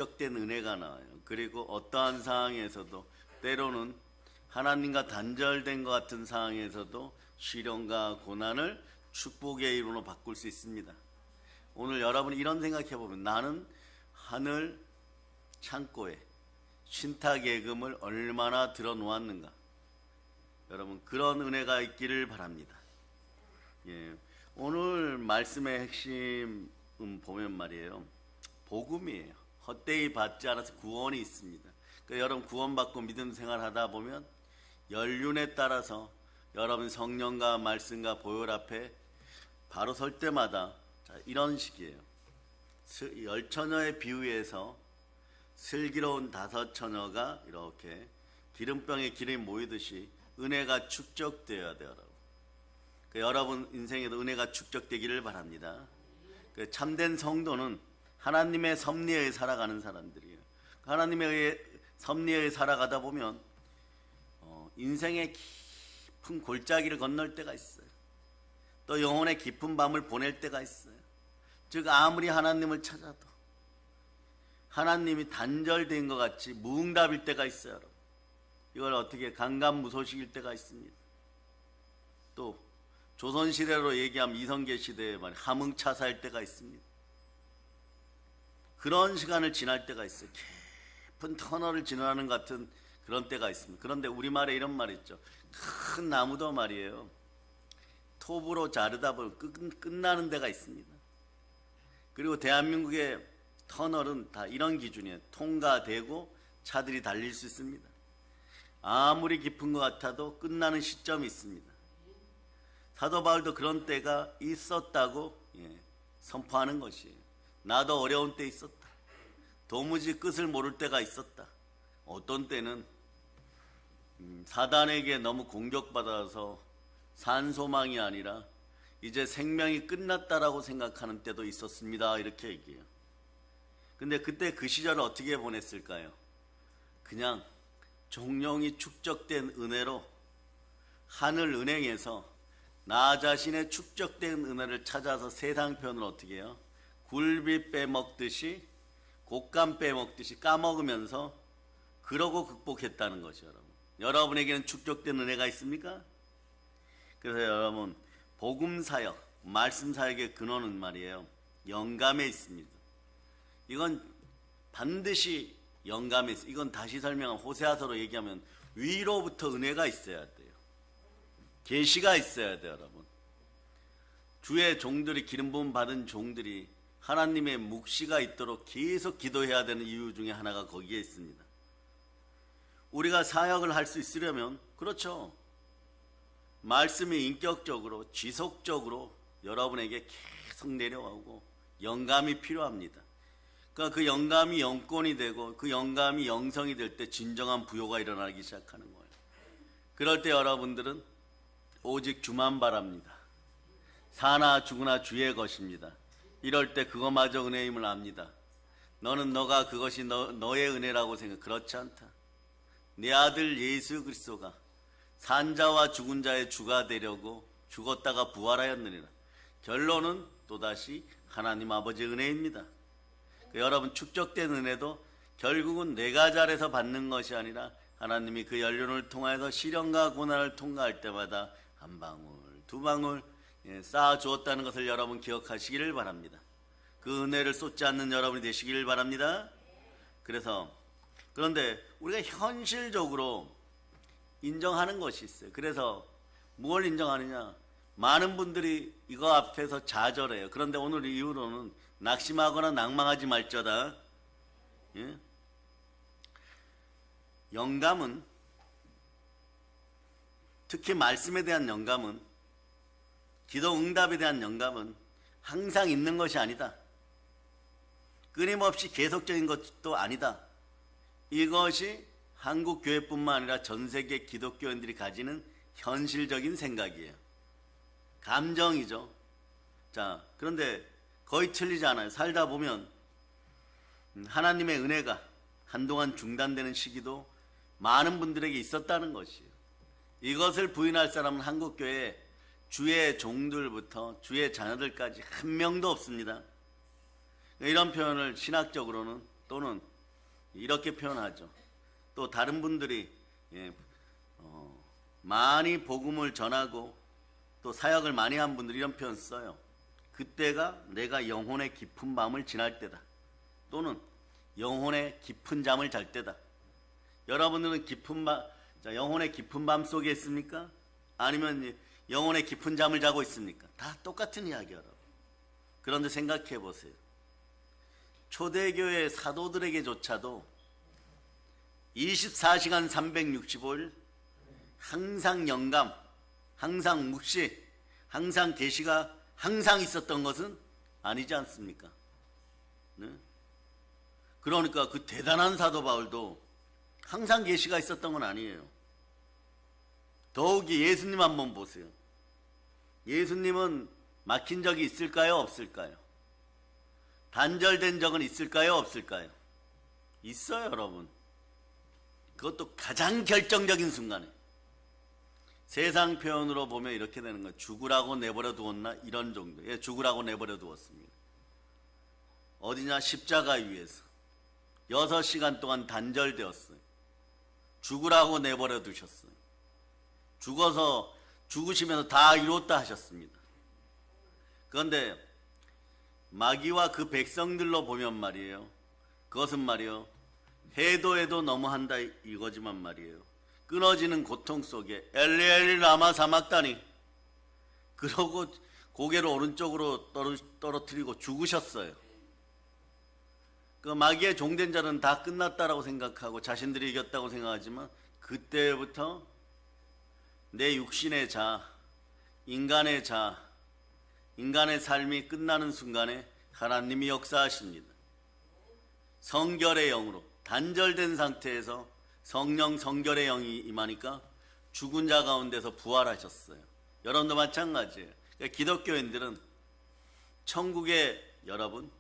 축적된 은혜가 나와요. 그리고 어떠한 상황에서도 때로는 하나님과 단절된 것 같은 상황에서도 시련과 고난을 축복의 이름으로 바꿀 수 있습니다. 오늘 여러분이 이런 생각해 보면 나는 하늘 창고에 신탁예금을 얼마나 들어놓았는가. 여러분 그런 은혜가 있기를 바랍니다. 오늘 말씀의 핵심 보면 말이에요. 복음이에요. 헛되이 받지 않아서 구원이 있습니다. 그러니까 여러분 구원받고 믿음 생활하다 보면 연륜에 따라서 여러분 성령과 말씀과 보혈 앞에 바로 설 때마다 이런 식이에요. 열처녀의 비유에서 슬기로운 5처녀가 이렇게 기름병에 기름이 모이듯이 은혜가 축적되어야 돼요. 그러니까 여러분 인생에도 은혜가 축적되기를 바랍니다. 참된 성도는 하나님의 섭리에 의해 살아가는 사람들이에요. 하나님의 섭리에 의해 살아가다 보면 인생의 깊은 골짜기를 건널 때가 있어요. 또 영혼의 깊은 밤을 보낼 때가 있어요. 즉 아무리 하나님을 찾아도 하나님이 단절된 것 같이 무응답일 때가 있어요. 여러분. 이걸 어떻게 강간무소식일 때가 있습니다. 또 조선시대로 얘기하면 이성계 시대에 함흥차사일 때가 있습니다. 그런 시간을 지날 때가 있어요. 깊은 터널을 지나는 것 같은 그런 때가 있습니다. 그런데 우리말에 이런 말이 있죠. 큰 나무도 말이에요. 톱으로 자르다 보면 끝나는 데가 있습니다. 그리고 대한민국의 터널은 다 이런 기준이에요. 통과되고 차들이 달릴 수 있습니다. 아무리 깊은 것 같아도 끝나는 시점이 있습니다. 사도 바울도 그런 때가 있었다고 선포하는 것이에요. 나도 어려운 때 있었다. 도무지 끝을 모를 때가 있었다. 어떤 때는 사단에게 너무 공격받아서 산 소망이 아니라 이제 생명이 끝났다라고 생각하는 때도 있었습니다. 이렇게 얘기해요. 근데 그때 그 시절을 어떻게 보냈을까요? 그냥 종용이 축적된 은혜로 하늘 은행에서 나 자신의 축적된 은혜를 찾아서 세상 편을 어떻게 해요? 굴비 빼먹듯이 곶감 빼먹듯이 까먹으면서 그러고 극복했다는 거죠. 여러분. 여러분에게는 축적된 은혜가 있습니까? 그래서 여러분 복음사역, 말씀사역의 근원은 말이에요. 영감에 있습니다. 이건 반드시 영감에 있어요. 이건 다시 설명한 호세아서로 얘기하면 위로부터 은혜가 있어야 돼요. 계시가 있어야 돼요. 여러분. 주의 종들이 기름 부음 받은 종들이 하나님의 묵시가 있도록 계속 기도해야 되는 이유 중에 하나가 거기에 있습니다. 우리가 사역을 할 수 있으려면 그렇죠. 말씀이 인격적으로 지속적으로 여러분에게 계속 내려오고 영감이 필요합니다. 그러니까 그 영감이 영권이 되고 그 영감이 영성이 될 때 진정한 부요가 일어나기 시작하는 거예요. 그럴 때 여러분들은 오직 주만 바랍니다. 사나 죽으나 주의 것입니다. 이럴 때 그거마저 은혜임을 압니다. 너가 그것이 너의 은혜라고 생각. 그렇지 않다. 내 아들 예수 그리스도가 산자와 죽은 자의 주가 되려고 죽었다가 부활하였느니라. 결론은 또다시 하나님 아버지의 은혜입니다. 여러분 축적된 은혜도 결국은 내가 잘해서 받는 것이 아니라 하나님이 그 연륜을 통하여서 시련과 고난을 통과할 때마다 한 방울 두 방울 쌓아 주었다는 것을 여러분 기억하시기를 바랍니다. 그 은혜를 쏟지 않는 여러분이 되시기를 바랍니다. 그런데 우리가 현실적으로 인정하는 것이 있어요. 그래서 뭘 인정하느냐? 많은 분들이 이거 앞에서 좌절해요. 그런데 오늘 이후로는 낙심하거나 낭망하지 말자다. 영감은, 특히 말씀에 대한 영감은, 기도 응답에 대한 영감은 항상 있는 것이 아니다. 끊임없이 계속적인 것도 아니다. 이것이 한국 교회뿐만 아니라 전 세계 기독교인들이 가지는 현실적인 생각이에요. 감정이죠. 자, 그런데 거의 틀리지 않아요. 살다 보면 하나님의 은혜가 한동안 중단되는 시기도 많은 분들에게 있었다는 것이에요. 이것을 부인할 사람은 한국교회에 주의 종들부터 주의 자녀들까지 한 명도 없습니다. 이런 표현을 신학적으로는 또는 이렇게 표현하죠. 또 다른 분들이 많이 복음을 전하고 또 사역을 많이 한 분들이 이런 표현 써요. 그때가 내가 영혼의 깊은 밤을 지날 때다. 또는 영혼의 깊은 잠을 잘 때다. 여러분들은 영혼의 깊은 밤 속에 있습니까? 아니면 영혼의 깊은 잠을 자고 있습니까? 다 똑같은 이야기 여러분. 그런데 생각해 보세요. 초대교회 사도들에게조차도 24시간 365일 항상 영감, 항상 묵시, 항상 계시가 항상 있었던 것은 아니지 않습니까? 네? 그러니까 그 대단한 사도 바울도 항상 계시가 있었던 건 아니에요. 더욱이 예수님 한번 보세요. 예수님은 막힌 적이 있을까요? 없을까요? 단절된 적은 있을까요? 없을까요? 있어요, 여러분. 그것도 가장 결정적인 순간에. 세상 표현으로 보면 이렇게 되는 거예요. 죽으라고 내버려 두었나? 이런 정도. 예, 죽으라고 내버려 두었습니다. 어디냐? 십자가 위에서 6시간 동안 단절되었어요. 죽으라고 내버려 두셨어요. 죽으시면서 다 이뤘다 하셨습니다. 그런데 마귀와 그 백성들로 보면 말이에요. 그것은 말이에요. 해도 너무한다 이거지만 말이에요. 끊어지는 고통 속에 엘리 엘리 라마 사막다니 그러고 고개를 오른쪽으로 떨어뜨리고 죽으셨어요. 그 마귀의 종된 자는 다 끝났다라고 생각하고 자신들이 이겼다고 생각하지만 그때부터 내 육신의 자, 인간의 삶이 끝나는 순간에 하나님이 역사하십니다. 성결의 영으로 단절된 상태에서 성령 성결의 영이 임하니까 죽은 자 가운데서 부활하셨어요. 여러분도 마찬가지예요. 그러니까 기독교인들은 천국의 여러분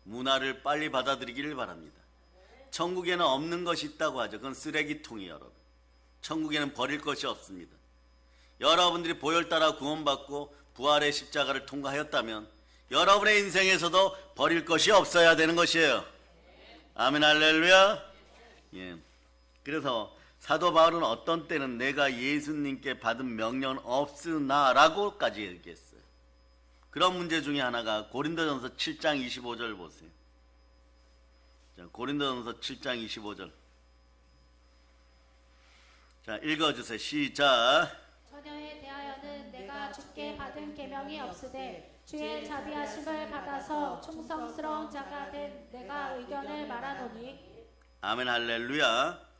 문화를 빨리 받아들이기를 바랍니다. 천국에는 없는 것이 있다고 하죠. 그건 쓰레기통이에요, 여러분. 천국에는 버릴 것이 없습니다. 여러분들이 보혈 따라 구원받고 부활의 십자가를 통과하였다면 여러분의 인생에서도 버릴 것이 없어야 되는 것이에요. 아멘 할렐루야. 예. 그래서 사도 바울은 어떤 때는 내가 예수님께 받은 명령은 없으나라고까지 얘기했어요. 그런 문제 중에 하나가 고린도전서 7장 25절 보세요. 자, 고린도전서 7장 25절. 자, 읽어주세요. 시작. 처녀에 대하여는 내가 주께 받은 계명이 없으되 주의 자비하심을 받아서 충성스러운 자가 된 내가 의견을 말하노니. 아멘 할렐루야.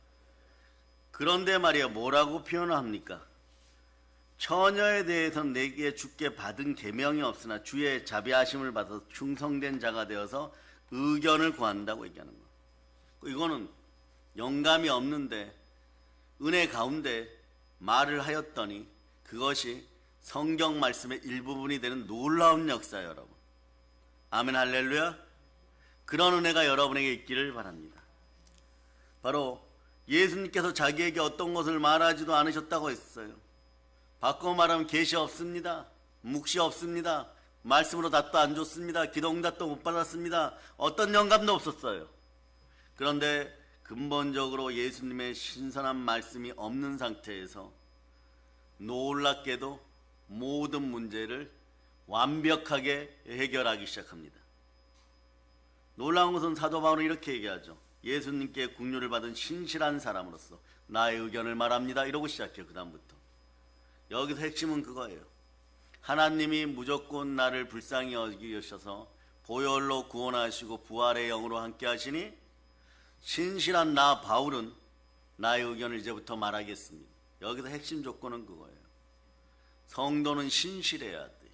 그런데 말이야 뭐라고 표현합니까? 처녀에 대해서 내게 주께 받은 계명이 없으나 주의 자비하심을 받아서 충성된 자가 되어서 의견을 구한다고 얘기하는 거. 이거는 영감이 없는데 은혜 가운데 말을 하였더니 그것이 성경 말씀의 일부분이 되는 놀라운 역사예요, 여러분. 아멘 할렐루야. 그런 은혜가 여러분에게 있기를 바랍니다. 바로 예수님께서 자기에게 어떤 것을 말하지도 않으셨다고 했어요. 바꿔 말하면 계시 없습니다. 묵시 없습니다. 말씀으로 답도 안 줬습니다. 기도 응답도 못 받았습니다. 어떤 영감도 없었어요. 그런데 근본적으로 예수님의 신선한 말씀이 없는 상태에서 놀랍게도 모든 문제를 완벽하게 해결하기 시작합니다. 놀라운 것은 사도 바울은 이렇게 얘기하죠. 예수님께 긍휼을 받은 신실한 사람으로서 나의 의견을 말합니다. 이러고 시작해요. 그 다음부터. 여기서 핵심은 그거예요. 하나님이 무조건 나를 불쌍히 여기셔서 보혈로 구원하시고 부활의 영으로 함께 하시니 신실한 나 바울은 나의 의견을 이제부터 말하겠습니다. 여기서 핵심 조건은 그거예요. 성도는 신실해야 돼요.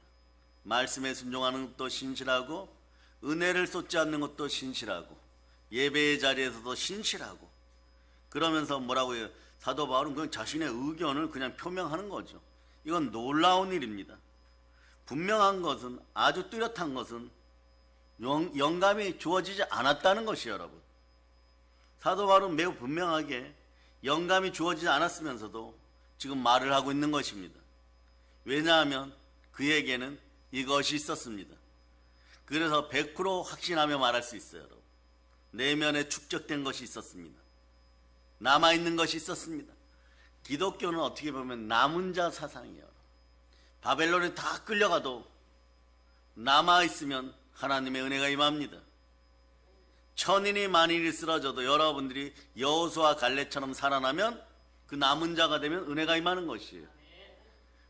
말씀에 순종하는 것도 신실하고 은혜를 쏟지 않는 것도 신실하고 예배의 자리에서도 신실하고 그러면서 뭐라고 해요? 사도 바울은 그냥 자신의 의견을 그냥 표명하는 거죠. 이건 놀라운 일입니다. 분명한 것은 아주 뚜렷한 것은 영감이 주어지지 않았다는 것이에요, 여러분. 사도 바울은 매우 분명하게 영감이 주어지지 않았으면서도 지금 말을 하고 있는 것입니다. 왜냐하면 그에게는 이것이 있었습니다. 그래서 100% 확신하며 말할 수 있어요, 여러분. 내면에 축적된 것이 있었습니다. 남아있는 것이 있었습니다. 기독교는 어떻게 보면 남은 자 사상이에요. 바벨론에 다 끌려가도 남아있으면 하나님의 은혜가 임합니다. 천인이 만인이 쓰러져도 여러분들이 여호수아 갈렙처럼 살아나면 그 남은 자가 되면 은혜가 임하는 것이에요.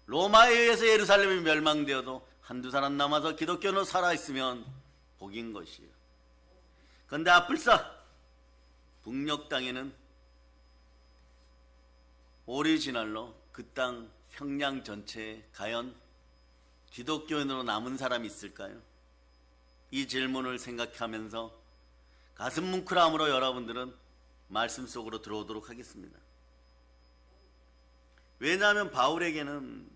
로마에 의해서 예루살렘이 멸망되어도 한두 사람 남아서 기독교는 살아있으면 복인 것이에요. 그런데 아뿔싸 북녘 땅에는 오리지널로 그 땅 평양 전체에 과연 기독교인으로 남은 사람이 있을까요? 이 질문을 생각하면서 가슴 뭉클함으로 여러분들은 말씀 속으로 들어오도록 하겠습니다. 왜냐하면 바울에게는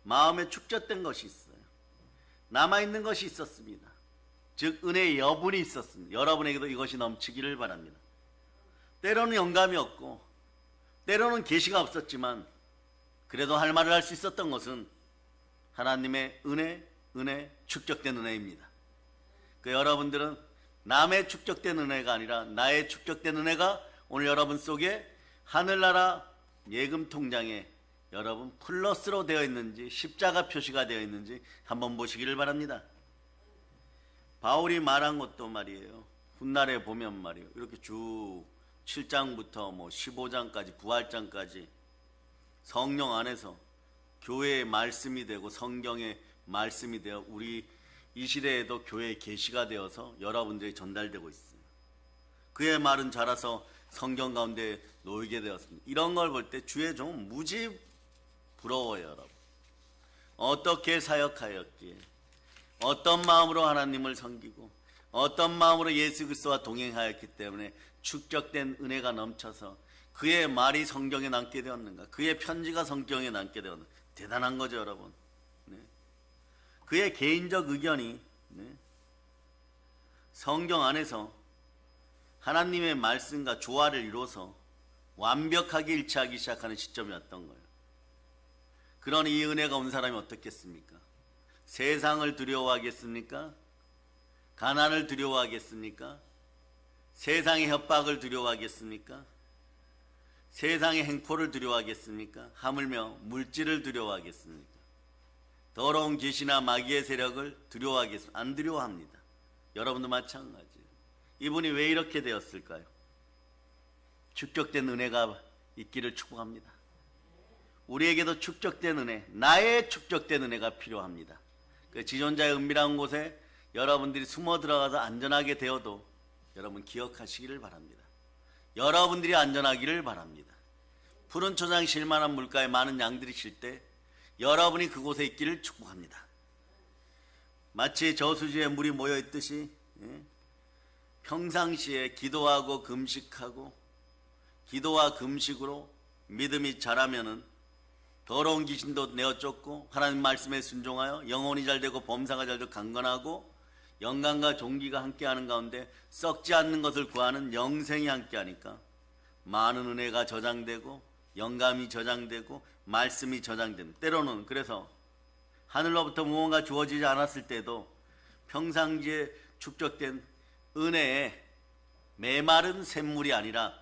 마음에 축적된 것이 있어요. 남아있는 것이 있었습니다. 즉 은혜의 여분이 있었습니다. 여러분에게도 이것이 넘치기를 바랍니다. 때로는 영감이 없고 때로는 계시가 없었지만 그래도 할 말을 할 수 있었던 것은 하나님의 은혜, 축적된 은혜입니다. 그 여러분들은 남의 축적된 은혜가 아니라 나의 축적된 은혜가 오늘 여러분 속에 하늘나라 예금 통장에 여러분 플러스로 되어 있는지 십자가 표시가 되어 있는지 한번 보시기를 바랍니다. 바울이 말한 것도 말이에요. 훗날에 보면 말이에요. 이렇게 쭉 7장부터 뭐 15장까지 부활장까지 성령 안에서 교회의 말씀이 되고 성경의 말씀이 되어 우리 이 시대에도 교회의 계시가 되어서 여러분들이 전달되고 있어요. 그의 말은 자라서 성경 가운데 놓이게 되었습니다. 이런 걸 볼 때 주의 종 무지 부러워요, 여러분. 어떻게 사역하였기에, 어떤 마음으로 하나님을 섬기고, 어떤 마음으로 예수 그리스도와 동행하였기 때문에 축적된 은혜가 넘쳐서 그의 말이 성경에 남게 되었는가, 그의 편지가 성경에 남게 되었는가. 대단한 거죠, 여러분. 네. 그의 개인적 의견이 성경 안에서 하나님의 말씀과 조화를 이루어서 완벽하게 일치하기 시작하는 시점이었던 거예요. 그러니 이 은혜가 온 사람이 어떻겠습니까? 세상을 두려워하겠습니까? 가난을 두려워하겠습니까? 세상의 협박을 두려워하겠습니까? 세상의 행포를 두려워하겠습니까? 하물며 물질을 두려워하겠습니까? 더러운 귀신이나 마귀의 세력을 두려워하겠습니까? 안 두려워합니다. 여러분도 마찬가지예요. 이분이 왜 이렇게 되었을까요? 축적된 은혜가 있기를 축복합니다. 우리에게도 축적된 은혜, 나의 축적된 은혜가 필요합니다. 그 지존자의 은밀한 곳에 여러분들이 숨어 들어가서 안전하게 되어도 여러분 기억하시기를 바랍니다. 여러분들이 안전하기를 바랍니다. 푸른 초장 쉴만한 물가에 많은 양들이 쉴 때 여러분이 그곳에 있기를 축복합니다. 마치 저수지에 물이 모여 있듯이 평상시에 기도하고 금식하고 기도와 금식으로 믿음이 자라면은 더러운 귀신도 내어 쫓고 하나님 말씀에 순종하여 영혼이 잘되고 범사가 잘되고 강건하고 영광과 존귀가 함께하는 가운데 썩지 않는 것을 구하는 영생이 함께하니까 많은 은혜가 저장되고 영감이 저장되고 말씀이 저장됩니다. 때로는 그래서 하늘로부터 무언가 주어지지 않았을 때도 평상시에 축적된 은혜의 메마른 샘물이 아니라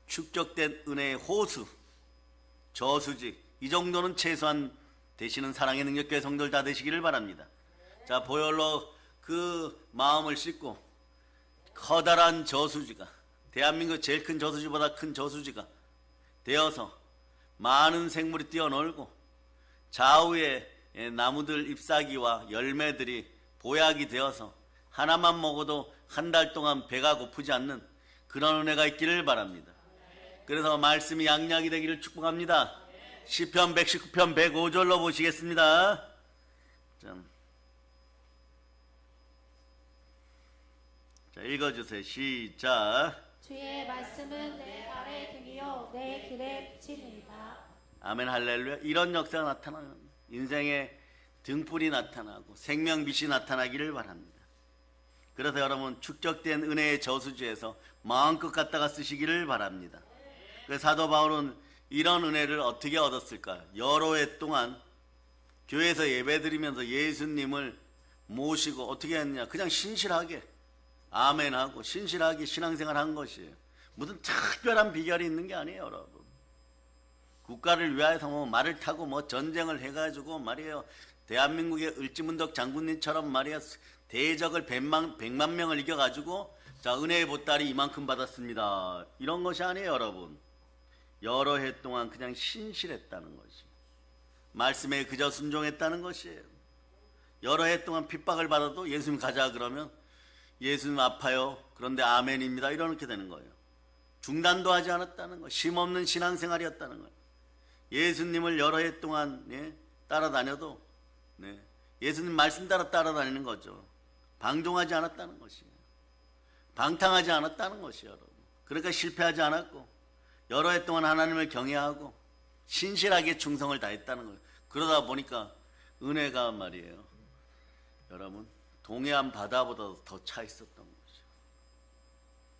축적된 은혜의 호수, 저수지, 이 정도는 최소한 되시는 사랑의 능력교회 성도들 다 되시기를 바랍니다. 자, 보혈로 그 마음을 씻고 커다란 저수지가, 대한민국 제일 큰 저수지보다 큰 저수지가 되어서 많은 생물이 뛰어놀고 좌우에 나무들 잎사귀와 열매들이 보약이 되어서 하나만 먹어도 한 달 동안 배가 고프지 않는 그런 은혜가 있기를 바랍니다. 그래서 말씀이 양약이 되기를 축복합니다. 시편 119편 105절로 보시겠습니다. 자, 읽어주세요. 시작. 주의 말씀은 내 발의 등이요 내 길의 빛이니이다. 아멘 할렐루야. 이런 역사가 나타나면 인생의 등불이 나타나고 생명빛이 나타나기를 바랍니다. 그래서 여러분 축적된 은혜의 저수지에서 마음껏 갖다가 쓰시기를 바랍니다. 그래서 사도 바울은 이런 은혜를 어떻게 얻었을까요? 여러 해 동안 교회에서 예배드리면서 예수님을 모시고 어떻게 했느냐, 그냥 신실하게 아멘하고 신실하게 신앙생활 한 것이에요. 무슨 특별한 비결이 있는 게 아니에요, 여러분. 국가를 위하여서 뭐 말을 타고 뭐 전쟁을 해가지고 말이에요. 대한민국의 을지문덕 장군님처럼 말이에요. 대적을 100만 명을 이겨가지고 자, 은혜의 보따리 이만큼 받았습니다. 이런 것이 아니에요, 여러분. 여러 해 동안 그냥 신실했다는 것이. 말씀에 그저 순종했다는 것이에요. 여러 해 동안 핍박을 받아도 예수님 가자 그러면 예수님 아파요. 그런데 아멘입니다. 이렇게 되는 거예요. 중단도 하지 않았다는 거. 쉼없는 신앙생활이었다는 거예요. 예수님을 여러 해 동안 따라다녀도 예수님 말씀 따라 따라다니는 거죠. 방종하지 않았다는 것이에요. 방탕하지 않았다는 것이에요, 여러분. 그러니까 실패하지 않았고 여러 해 동안 하나님을 경외하고 신실하게 충성을 다했다는 거예요. 그러다 보니까 은혜가 말이에요, 여러분, 동해안 바다보다도 더 차 있었던 거죠.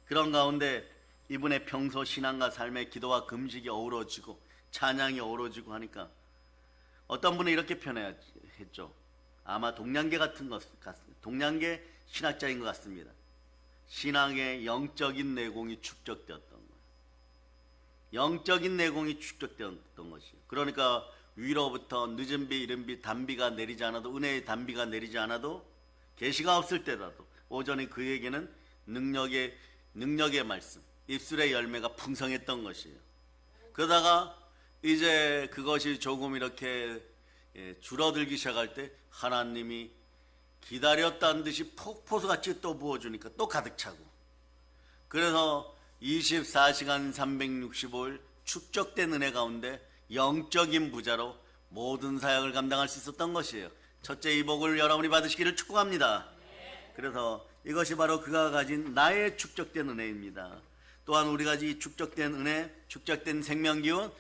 그런 가운데 이분의 평소 신앙과 삶의 기도와 금식이 어우러지고 찬양이 어우러지고 하니까 어떤 분은 이렇게 표현했죠. 아마 동양계 동양계 신학자인 것 같습니다. 신앙의 영적인 내공이 축적되었던 거예요. 영적인 내공이 축적되었던 것이에요. 그러니까 위로부터 늦은 비, 이른 비, 단비가 내리지 않아도, 은혜의 단비가 내리지 않아도, 계시가 없을 때라도 오전에 그에게는 능력의 말씀, 입술의 열매가 풍성했던 것이에요. 그러다가 이제 그것이 조금 이렇게 줄어들기 시작할 때 하나님이 기다렸다는 듯이 폭포수같이 또 부어주니까 또 가득 차고, 그래서 24시간 365일 축적된 은혜 가운데 영적인 부자로 모든 사역을 감당할 수 있었던 것이에요. 첫째 이 복을 여러분이 받으시기를 축복합니다. 그래서 이것이 바로 그가 가진 나의 축적된 은혜입니다. 또한 우리가 이 축적된 은혜, 축적된 생명기운,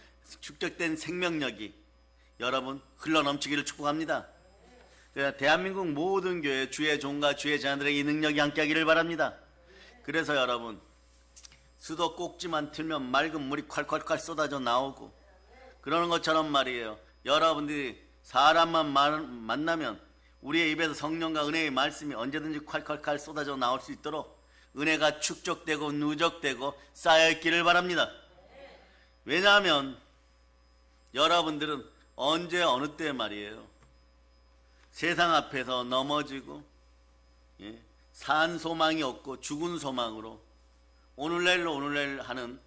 축적된 생명력이 여러분 흘러넘치기를 축복합니다. 대한민국 모든 교회 주의 종과 주의 자녀들에게 이 능력이 함께하기를 바랍니다. 그래서 여러분 수도 꼭지만 틀면 맑은 물이 콸콸콸 쏟아져 나오고 그러는 것처럼 말이에요. 여러분들이 사람만 만나면 우리의 입에서 성령과 은혜의 말씀이 언제든지 콸콸콸 쏟아져 나올 수 있도록 은혜가 축적되고 누적되고 쌓여있기를 바랍니다. 왜냐하면 여러분들은 언제 어느 때 말이에요, 세상 앞에서 넘어지고 산 소망이 없고 죽은 소망으로 오늘날 하는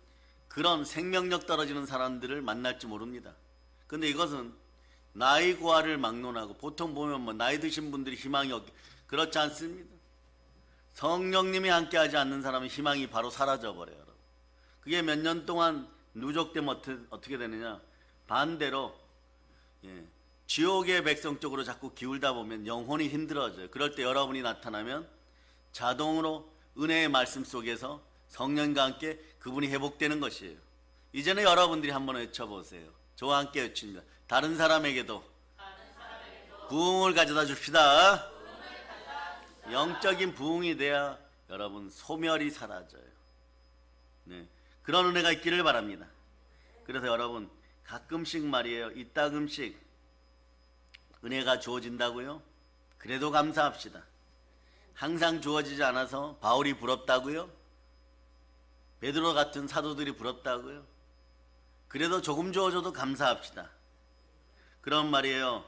그런 생명력 떨어지는 사람들을 만날지 모릅니다. 근데 이것은 나이 고하를 막론하고, 보통 보면 뭐 나이 드신 분들이 희망이 없게, 그렇지 않습니다. 성령님이 함께하지 않는 사람은 희망이 바로 사라져버려요. 그게 몇 년 동안 누적되면 어떻게 되느냐, 반대로 지옥의 백성 쪽으로 자꾸 기울다 보면 영혼이 힘들어져요. 그럴 때 여러분이 나타나면 자동으로 은혜의 말씀 속에서 성령과 함께 그분이 회복되는 것이에요. 이제는 여러분들이 한번 외쳐보세요. 저와 함께 외칩니다. 다른 사람에게도 부흥을 가져다 줍시다. 영적인 부흥이 돼야 여러분 소멸이 사라져요. 그런 은혜가 있기를 바랍니다. 그래서 여러분 가끔씩 말이에요, 이따금씩 은혜가 주어진다고요? 그래도 감사합시다. 항상 주어지지 않아서 바울이 부럽다고요? 베드로 같은 사도들이 부럽다고요? 그래도 조금 주어져도 감사합시다. 그런 말이에요.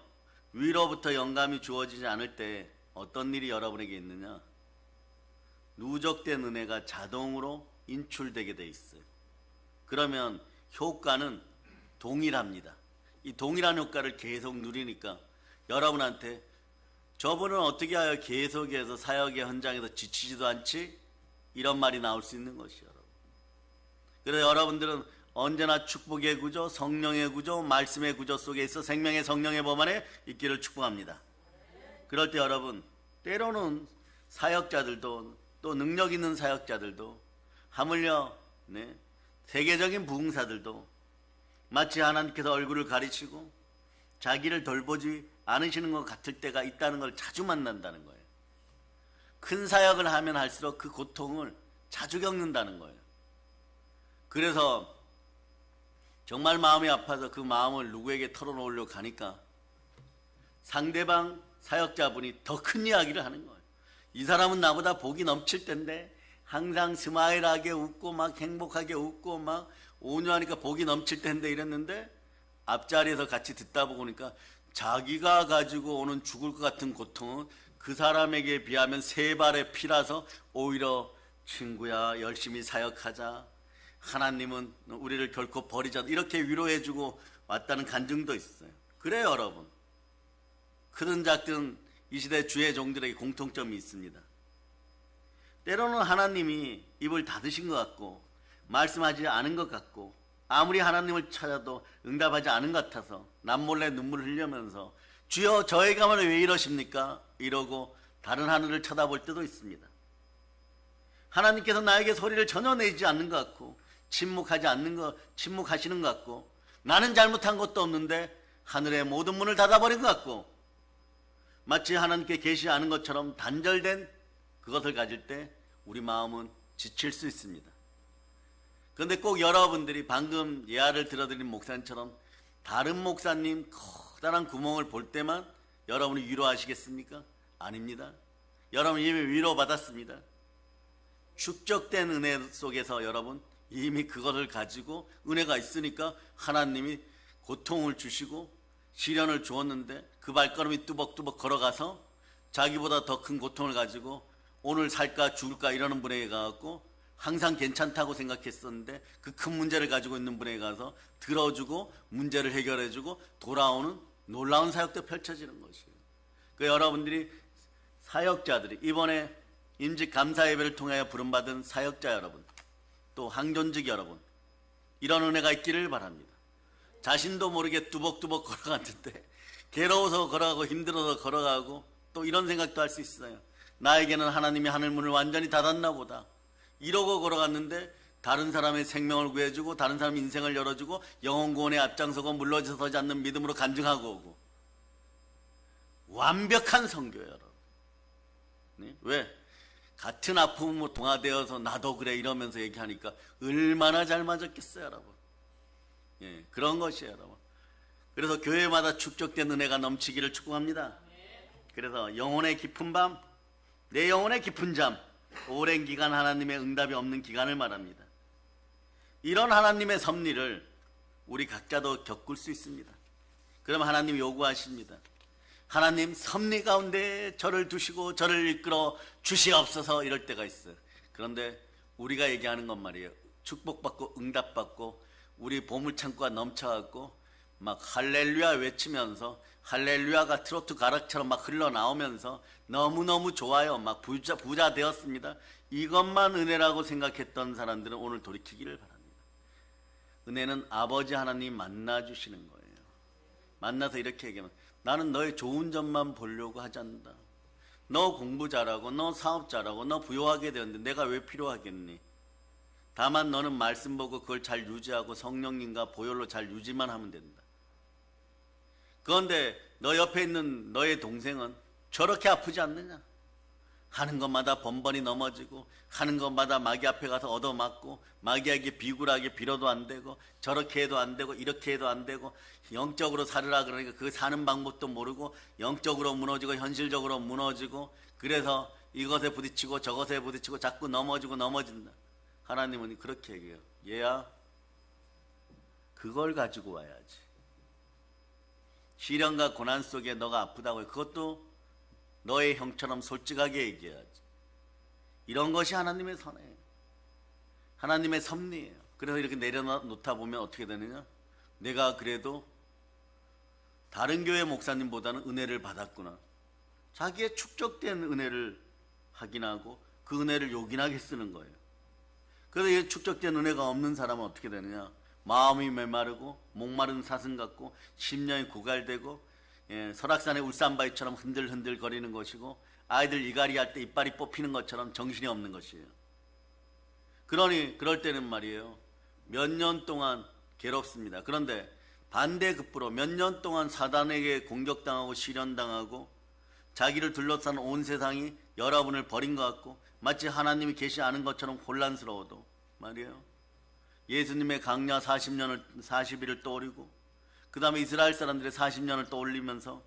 위로부터 영감이 주어지지 않을 때 어떤 일이 여러분에게 있느냐? 누적된 은혜가 자동으로 인출되게 돼 있어요. 그러면 효과는 동일합니다. 이 동일한 효과를 계속 누리니까 여러분한테 저분은 어떻게 하여 계속해서 사역의 현장에서 지치지도 않지? 이런 말이 나올 수 있는 것이요, 여러분. 그래서 여러분들은 언제나 축복의 구조, 성령의 구조, 말씀의 구조 속에 있어 생명의 성령의 범 안에 있기를 축복합니다. 그럴 때 여러분, 때로는 사역자들도, 또 능력 있는 사역자들도, 하물며 세계적인 부흥사들도 마치 하나님께서 얼굴을 가리시고 자기를 돌보지 않으시는 것 같을 때가 있다는 걸 자주 만난다는 거예요. 큰 사역을 하면 할수록 그 고통을 자주 겪는다는 거예요. 그래서 정말 마음이 아파서 그 마음을 누구에게 털어놓으려고 가니까 상대방 사역자분이 더 큰 이야기를 하는 거예요. 이 사람은 나보다 복이 넘칠 텐데 항상 스마일하게 웃고 막 행복하게 웃고 막 온유하니까 복이 넘칠 텐데 이랬는데 앞자리에서 같이 듣다 보니까 자기가 가지고 오는 죽을 것 같은 고통은 그 사람에게 비하면 세 발의 피라서 오히려 친구야 열심히 사역하자, 하나님은 우리를 결코 버리지 않는다, 이렇게 위로해주고 왔다는 간증도 있어요. 그래요 여러분, 크든 작든 이 시대 주의 종들에게 공통점이 있습니다. 때로는 하나님이 입을 닫으신 것 같고 말씀하지 않은 것 같고 아무리 하나님을 찾아도 응답하지 않은 것 같아서 남몰래 눈물을 흘리면서 주여 저에게만 왜 이러십니까? 이러고 다른 하늘을 쳐다볼 때도 있습니다. 하나님께서 나에게 소리를 전혀 내지 않는 것 같고 침묵하시는 것 같고 나는 잘못한 것도 없는데 하늘의 모든 문을 닫아버린 것 같고 마치 하나님께 계시지 않은 것처럼 단절된 그것을 가질 때 우리 마음은 지칠 수 있습니다. 그런데 꼭 여러분들이 방금 예화를 들어드린 목사님처럼 다른 목사님 커다란 구멍을 볼 때만 여러분이 위로하시겠습니까? 아닙니다. 여러분 이미 위로받았습니다. 축적된 은혜 속에서 여러분 이미 그것을 가지고 은혜가 있으니까 하나님이 고통을 주시고 시련을 주었는데 그 발걸음이 뚜벅뚜벅 걸어가서 자기보다 더 큰 고통을 가지고 오늘 살까 죽을까 이러는 분에게 가갖고 항상 괜찮다고 생각했었는데 그 큰 문제를 가지고 있는 분에게 가서 들어주고 문제를 해결해주고 돌아오는 놀라운 사역도 펼쳐지는 것이에요. 그 여러분들이 사역자들이 이번에 임직 감사 예배를 통하여 부름받은 사역자 여러분, 또 항존직 여러분, 이런 은혜가 있기를 바랍니다. 자신도 모르게 뚜벅뚜벅 걸어갔는데 괴로워서 걸어가고 힘들어서 걸어가고 또 이런 생각도 할 수 있어요. 나에게는 하나님이 하늘문을 완전히 닫았나 보다 이러고 걸어갔는데 다른 사람의 생명을 구해주고 다른 사람의 인생을 열어주고 영혼구원에 앞장서고 물러서지 않는 믿음으로 간증하고 오고 완벽한 성교예요 여러분. 네? 왜? 같은 아픔으로 동화되어서 나도 그래 이러면서 얘기하니까 얼마나 잘 맞았겠어요 여러분. 예, 그런 것이에요 여러분. 그래서 교회마다 축적된 은혜가 넘치기를 축복합니다. 그래서 영혼의 깊은 밤, 내 영혼의 깊은 잠, 오랜 기간 하나님의 응답이 없는 기간을 말합니다. 이런 하나님의 섭리를 우리 각자도 겪을 수 있습니다. 그럼 하나님 요구하십니다. 하나님 섭리 가운데 저를 두시고 저를 이끌어 주시옵소서 이럴 때가 있어요. 그런데 우리가 얘기하는 건 말이에요. 축복받고 응답받고 우리 보물창고가 넘쳐갖고 막 할렐루야 외치면서 할렐루야가 트로트 가락처럼 막 흘러나오면서 너무너무 좋아요. 막 부자 되었습니다. 이것만 은혜라고 생각했던 사람들은 오늘 돌이키기를 바랍니다. 은혜는 아버지 하나님 만나주시는 거예요. 만나서 이렇게 얘기하면 나는 너의 좋은 점만 보려고 하지 않는다. 너 공부 잘하고 너 사업 잘하고 너 부유하게 되었는데 내가 왜 필요하겠니? 다만 너는 말씀 보고 그걸 잘 유지하고 성령님과 보혈로 잘 유지만 하면 된다. 그런데 너 옆에 있는 너의 동생은 저렇게 아프지 않느냐? 하는 것마다 번번이 넘어지고 하는 것마다 마귀 앞에 가서 얻어맞고 마귀에게 비굴하게 빌어도 안 되고 저렇게 해도 안 되고 이렇게 해도 안 되고 영적으로 살으라 그러니까 그 사는 방법도 모르고 영적으로 무너지고 현실적으로 무너지고 그래서 이것에 부딪히고 저것에 부딪히고 자꾸 넘어진다. 하나님은 그렇게 얘기해요. 얘야 그걸 가지고 와야지. 시련과 고난 속에 너가 아프다고 해. 그것도 너의 형처럼 솔직하게 얘기해야지. 이런 것이 하나님의 선해요. 하나님의 섭리예요. 그래서 이렇게 내려놓다 보면 어떻게 되느냐? 내가 그래도 다른 교회 목사님보다는 은혜를 받았구나. 자기의 축적된 은혜를 확인하고 그 은혜를 요긴하게 쓰는 거예요. 그래서 이 축적된 은혜가 없는 사람은 어떻게 되느냐? 마음이 메마르고 목마른 사슴 같고 심령이 고갈되고 설악산의 울산바위처럼 흔들흔들 거리는 것이고 아이들 이갈이 할 때 이빨이 뽑히는 것처럼 정신이 없는 것이에요. 그러니 그럴 때는 말이에요. 몇 년 동안 괴롭습니다. 그런데 반대급부로 몇 년 동안 사단에게 공격당하고 시련당하고 자기를 둘러싼 온 세상이 여러분을 버린 것 같고 마치 하나님이 계시지 않은 것처럼 혼란스러워도 말이에요. 예수님의 강야 40일을 떠올리고 그 다음에 이스라엘 사람들의 40년을 떠올리면서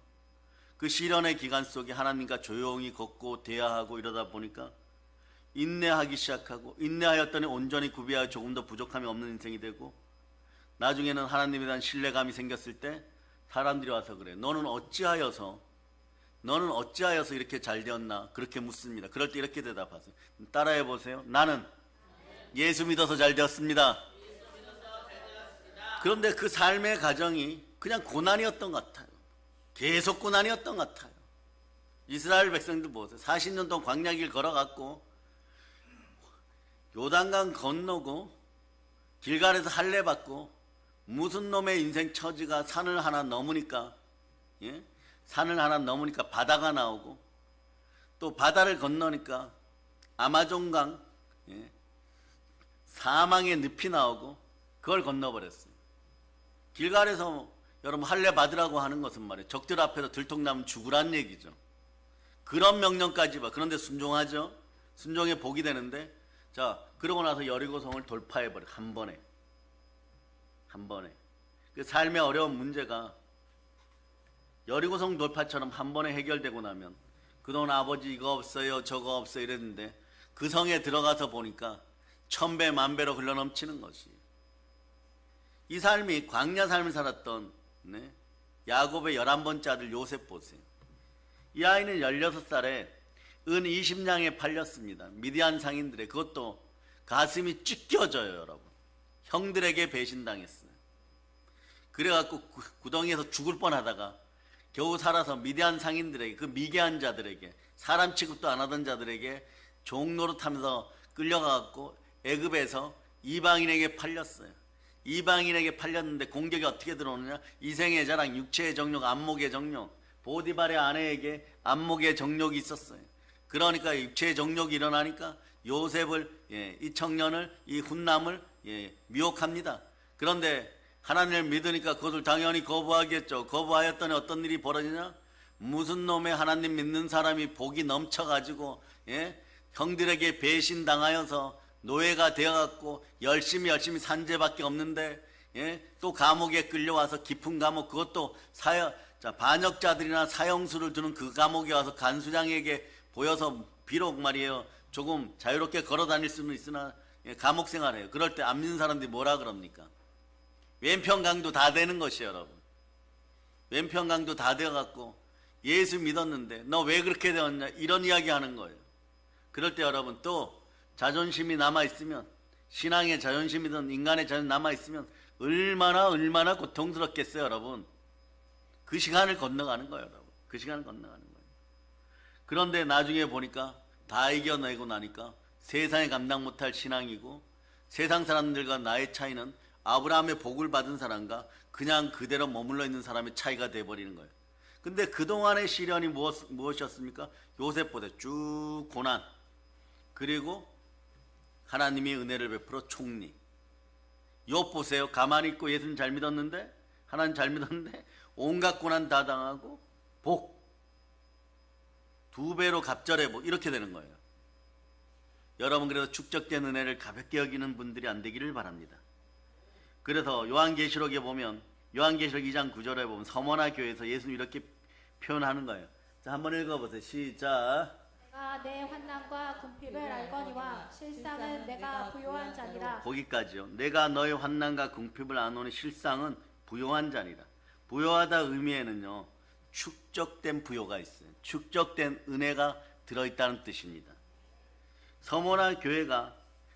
그 시련의 기간 속에 하나님과 조용히 걷고 대화하고 이러다 보니까 인내하기 시작하고, 인내하였더니 온전히 구비하여 조금 더 부족함이 없는 인생이 되고, 나중에는 하나님에 대한 신뢰감이 생겼을 때 사람들이 와서 그래, 너는 어찌하여서 이렇게 잘 되었나, 그렇게 묻습니다. 그럴 때 이렇게 대답하세요. 따라해 보세요. 나는 예수 믿어서 잘 되었습니다. 그런데 그 삶의 과정이 그냥 고난이었던 것 같아요. 계속 고난이었던 것 같아요. 이스라엘 백성들 보세요. 40년 동안 광야길 걸어갔고, 요단강 건너고, 길갈에서 할례 받고, 무슨 놈의 인생 처지가 산을 하나 넘으니까, 산을 하나 넘으니까 바다가 나오고, 또 바다를 건너니까 아마존강, 사망의 늪이 나오고, 그걸 건너버렸어요. 길갈에서 여러분 할례 받으라고 하는 것은 말이에요, 적들 앞에서 들통나면 죽으란 얘기죠. 그런 명령까지 봐. 그런데 순종하죠. 순종의 복이 되는데, 자, 그러고 나서 여리고성을 돌파해버려. 한 번에. 그 삶의 어려운 문제가 여리고성 돌파처럼 한 번에 해결되고 나면, 그동안 아버지 이거 없어요 저거 없어요 이랬는데, 그 성에 들어가서 보니까 천배 만배로 흘러넘치는 것이, 이 삶이 광야 삶을 살았던 야곱의 11번째 아들 요셉 보세요. 이 아이는 16살에 은 20냥에 팔렸습니다. 미디안 상인들의, 그것도 가슴이 찢겨져요. 여러분, 형들에게 배신당했어요. 그래갖고 구덩이에서 죽을 뻔하다가 겨우 살아서 미디안 상인들에게, 그 미개한 자들에게, 사람 취급도 안 하던 자들에게 종노릇하면서 끌려가갖고 애굽에서 이방인에게 팔렸어요. 이방인에게 팔렸는데 공격이 어떻게 들어오느냐, 이생의 자랑, 육체의 정욕, 안목의 정욕. 보디발의 아내에게 안목의 정욕이 있었어요. 그러니까 육체의 정욕이 일어나니까 요셉을, 이 청년을, 이 훈남을 미혹합니다. 그런데 하나님을 믿으니까 그것을 당연히 거부하겠죠. 거부하였더니 어떤 일이 벌어지냐, 무슨 놈의 하나님 믿는 사람이 복이 넘쳐가지고 형들에게 배신당하여서 노예가 되어갖고 열심히 산죄밖에 없는데, 또 감옥에 끌려와서 깊은 감옥, 그것도 반역자들이나 사형수를 두는 그 감옥에 와서 간수장에게 보여서 비록 말이에요 조금 자유롭게 걸어다닐 수는 있으나 감옥 생활해요. 그럴 때 안 믿는 사람들이 뭐라 그럽니까? 왼편강도 다 되는 것이에요. 여러분, 왼편강도 다 되어갖고 예수 믿었는데 너 왜 그렇게 되었냐, 이런 이야기 하는 거예요. 그럴 때 여러분, 또 자존심이 남아있으면, 신앙의 자존심이든 인간의 자존심이 남아있으면 얼마나 고통스럽겠어요. 여러분, 그 시간을 건너가는 거예요. 여러분, 그 시간을 건너가는 거예요. 그런데 나중에 보니까 다 이겨내고 나니까 세상에 감당 못할 신앙이고, 세상 사람들과 나의 차이는 아브라함의 복을 받은 사람과 그냥 그대로 머물러 있는 사람의 차이가 돼버리는 거예요. 근데 그동안의 시련이 무엇이었습니까? 요셉보다 쭉 고난, 그리고 하나님이 은혜를 베풀어 총리. 욥 보세요. 가만히 있고 예수님 잘 믿었는데, 하나님 잘 믿었는데 온갖 고난 다 당하고 복 2배로 갑절해 복, 이렇게 되는 거예요. 여러분, 그래서 축적된 은혜를 가볍게 여기는 분들이 안 되기를 바랍니다. 그래서 요한계시록에 보면, 요한계시록 2장 9절에 보면 서머나 교회에서 예수님 이렇게 표현하는 거예요. 자, 한번 읽어보세요. 시작. 내가 내 환난과 궁핍을 알거니와 실상은 내가 부요한 자니라. 거기까지요. 내가 너의 환난과 궁핍을 아노니 실상은 부요한 자니라. 부요하다 의미에는요, 축적된 부요가 있어요. 축적된 은혜가 들어있다는 뜻입니다. 서머나 교회가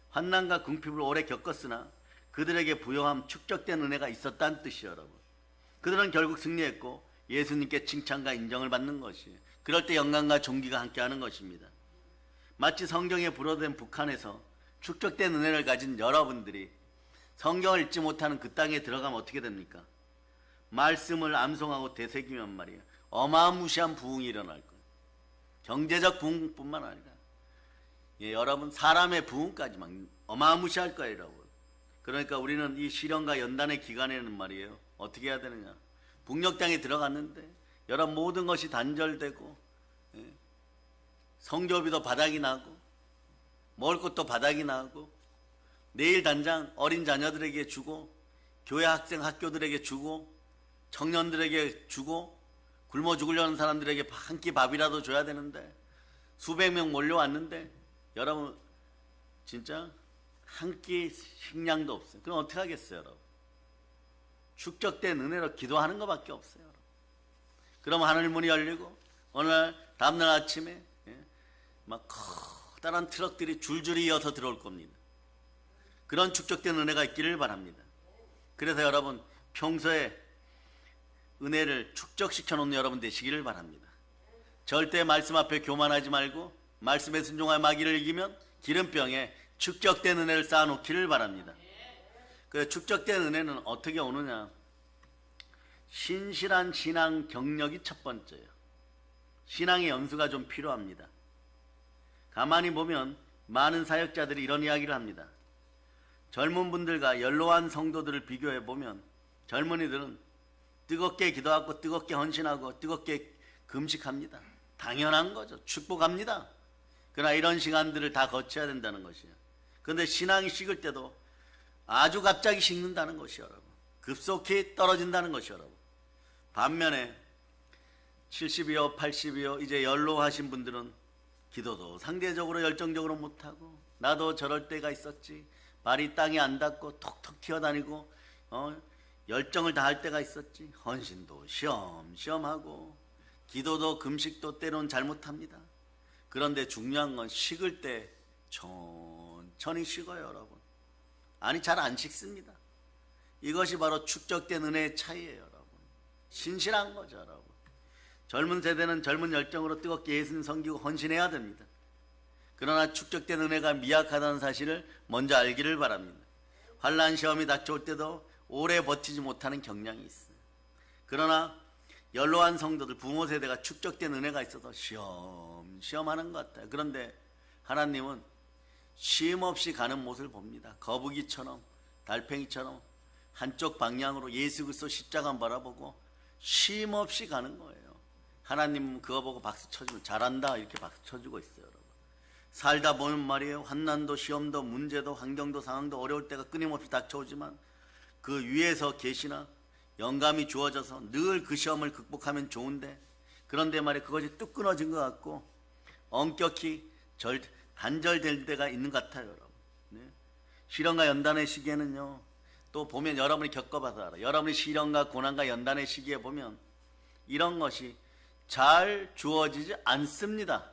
환난과 궁핍을 오래 겪었으나 그들에게 부요함, 축적된 은혜가 있었다는 뜻이에요. 여러분, 그들은 결국 승리했고 예수님께 칭찬과 인정을 받는 것이에요. 그럴 때 영광과 존귀가 함께하는 것입니다. 마치 성경에 불어된 북한에서 축적된 은혜를 가진 여러분들이 성경을 읽지 못하는 그 땅에 들어가면 어떻게 됩니까? 말씀을 암송하고 되새기면 말이에요, 어마무시한 부흥이 일어날 거예요. 경제적 부흥뿐만 아니라 여러분, 사람의 부흥까지 막 어마무시할 거예요. 여러분, 그러니까 우리는 이 시련과 연단의 기간에는 말이에요, 어떻게 해야 되느냐, 북녘 땅에 들어갔는데 여러분, 모든 것이 단절되고 성교비도 바닥이 나고 먹을 것도 바닥이 나고, 내일 당장 어린 자녀들에게 주고, 교회 학생 학교들에게 주고, 청년들에게 주고, 굶어 죽으려는 사람들에게 한 끼 밥이라도 줘야 되는데 수백 명 몰려왔는데 여러분 진짜 한 끼 식량도 없어요. 그럼 어떻게 하겠어요, 여러분? 축적된 은혜로 기도하는 것밖에 없어요, 여러분. 그럼 하늘 문이 열리고 어느 날 다음날 아침에 막 커다란 트럭들이 줄줄이 이어서 들어올 겁니다. 그런 축적된 은혜가 있기를 바랍니다. 그래서 여러분 평소에 은혜를 축적시켜 놓는 여러분 되시기를 바랍니다. 절대 말씀 앞에 교만하지 말고 말씀에 순종하여 마귀를 이기면 기름병에 축적된 은혜를 쌓아놓기를 바랍니다. 그 축적된 은혜는 어떻게 오느냐? 신실한 신앙 경력이 첫 번째예요. 신앙의 연수가 좀 필요합니다. 가만히 보면 많은 사역자들이 이런 이야기를 합니다. 젊은 분들과 연로한 성도들을 비교해 보면 젊은이들은 뜨겁게 기도하고 뜨겁게 헌신하고 뜨겁게 금식합니다. 당연한 거죠. 축복합니다. 그러나 이런 시간들을 다 거쳐야 된다는 것이에요. 그런데 신앙이 식을 때도 아주 갑자기 식는다는 것이요, 여러분. 급속히 떨어진다는 것이요, 여러분. 반면에 70이요 80이요 이제 연로하신 분들은 기도도 상대적으로 열정적으로 못하고 나도 저럴 때가 있었지. 발이 땅에 안 닿고 톡톡 튀어다니고 열정을 다할 때가 있었지. 헌신도 시험하고 기도도 금식도 때론 잘못합니다. 그런데 중요한 건 식을 때 천천히 식어요, 여러분. 아니 잘 안 식습니다. 이것이 바로 축적된 은혜의 차이예요, 여러분. 신실한 거죠, 여러분. 젊은 세대는 젊은 열정으로 뜨겁게 예수님 섬기고 헌신해야 됩니다. 그러나 축적된 은혜가 미약하다는 사실을 먼저 알기를 바랍니다. 환난 시험이 닥쳐올 때도 오래 버티지 못하는 경향이 있어요. 그러나 연로한 성도들 부모 세대가 축적된 은혜가 있어서 시험하는 것 같아요. 그런데 하나님은 쉼 없이 가는 모습을 봅니다. 거북이처럼 달팽이처럼 한쪽 방향으로 예수 그리스도 십자가만 바라보고 쉼 없이 가는 거예요. 하나님은 그거 보고 박수 쳐주고 잘한다 이렇게 박수 쳐주고 있어요, 여러분. 살다 보면 말이에요. 환난도 시험도 문제도 환경도 상황도 어려울 때가 끊임없이 닥쳐오지만 그 위에서 계시나 영감이 주어져서 늘 그 시험을 극복하면 좋은데 그런데 말이에요. 그것이 뚝 끊어진 것 같고 엄격히 단절될 때가 있는 것 같아요, 여러분. 네. 시련과 연단의 시기에는요. 또 보면 여러분이 겪어봐서 알아요. 여러분이 시련과 고난과 연단의 시기에 보면 이런 것이 잘 주어지지 않습니다.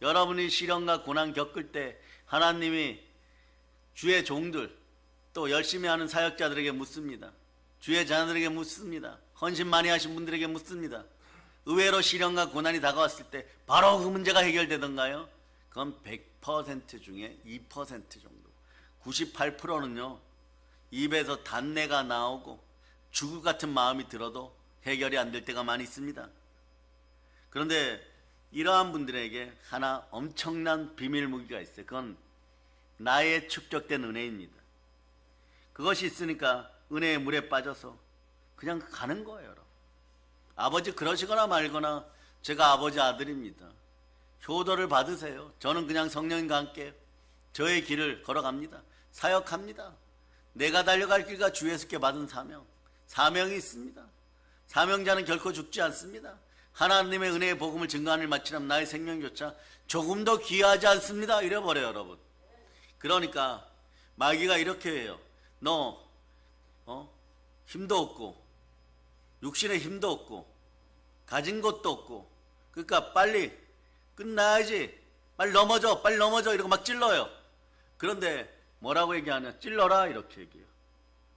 여러분이 시련과 고난 겪을 때 하나님이 주의 종들 또 열심히 하는 사역자들에게 묻습니다. 주의 자녀들에게 묻습니다. 헌신 많이 하신 분들에게 묻습니다. 의외로 시련과 고난이 다가왔을 때 바로 그 문제가 해결되던가요? 그건 100% 중에 2% 정도. 98%는요. 입에서 단내가 나오고 죽을 같은 마음이 들어도 해결이 안 될 때가 많이 있습니다. 그런데 이러한 분들에게 하나 엄청난 비밀 무기가 있어요. 그건 나의 축적된 은혜입니다. 그것이 있으니까 은혜의 물에 빠져서 그냥 가는 거예요, 여러분. 아버지 그러시거나 말거나 제가 아버지 아들입니다. 효도를 받으세요. 저는 그냥 성령님과 함께 저의 길을 걸어갑니다. 사역합니다. 내가 달려갈 길과 주 예수께 받은 사명이 있습니다. 사명자는 결코 죽지 않습니다. 하나님의 은혜의 복음을 증거하는 일 마치려면 나의 생명조차 조금 더 귀하지 않습니다. 이래버려요, 여러분. 그러니까 마귀가 이렇게 해요. 너 힘도 없고 육신의 힘도 없고 가진 것도 없고 그러니까 빨리 끝나야지. 빨리 넘어져 이러고 막 찔러요. 그런데 뭐라고 얘기하냐? 찔러라 이렇게 얘기해요.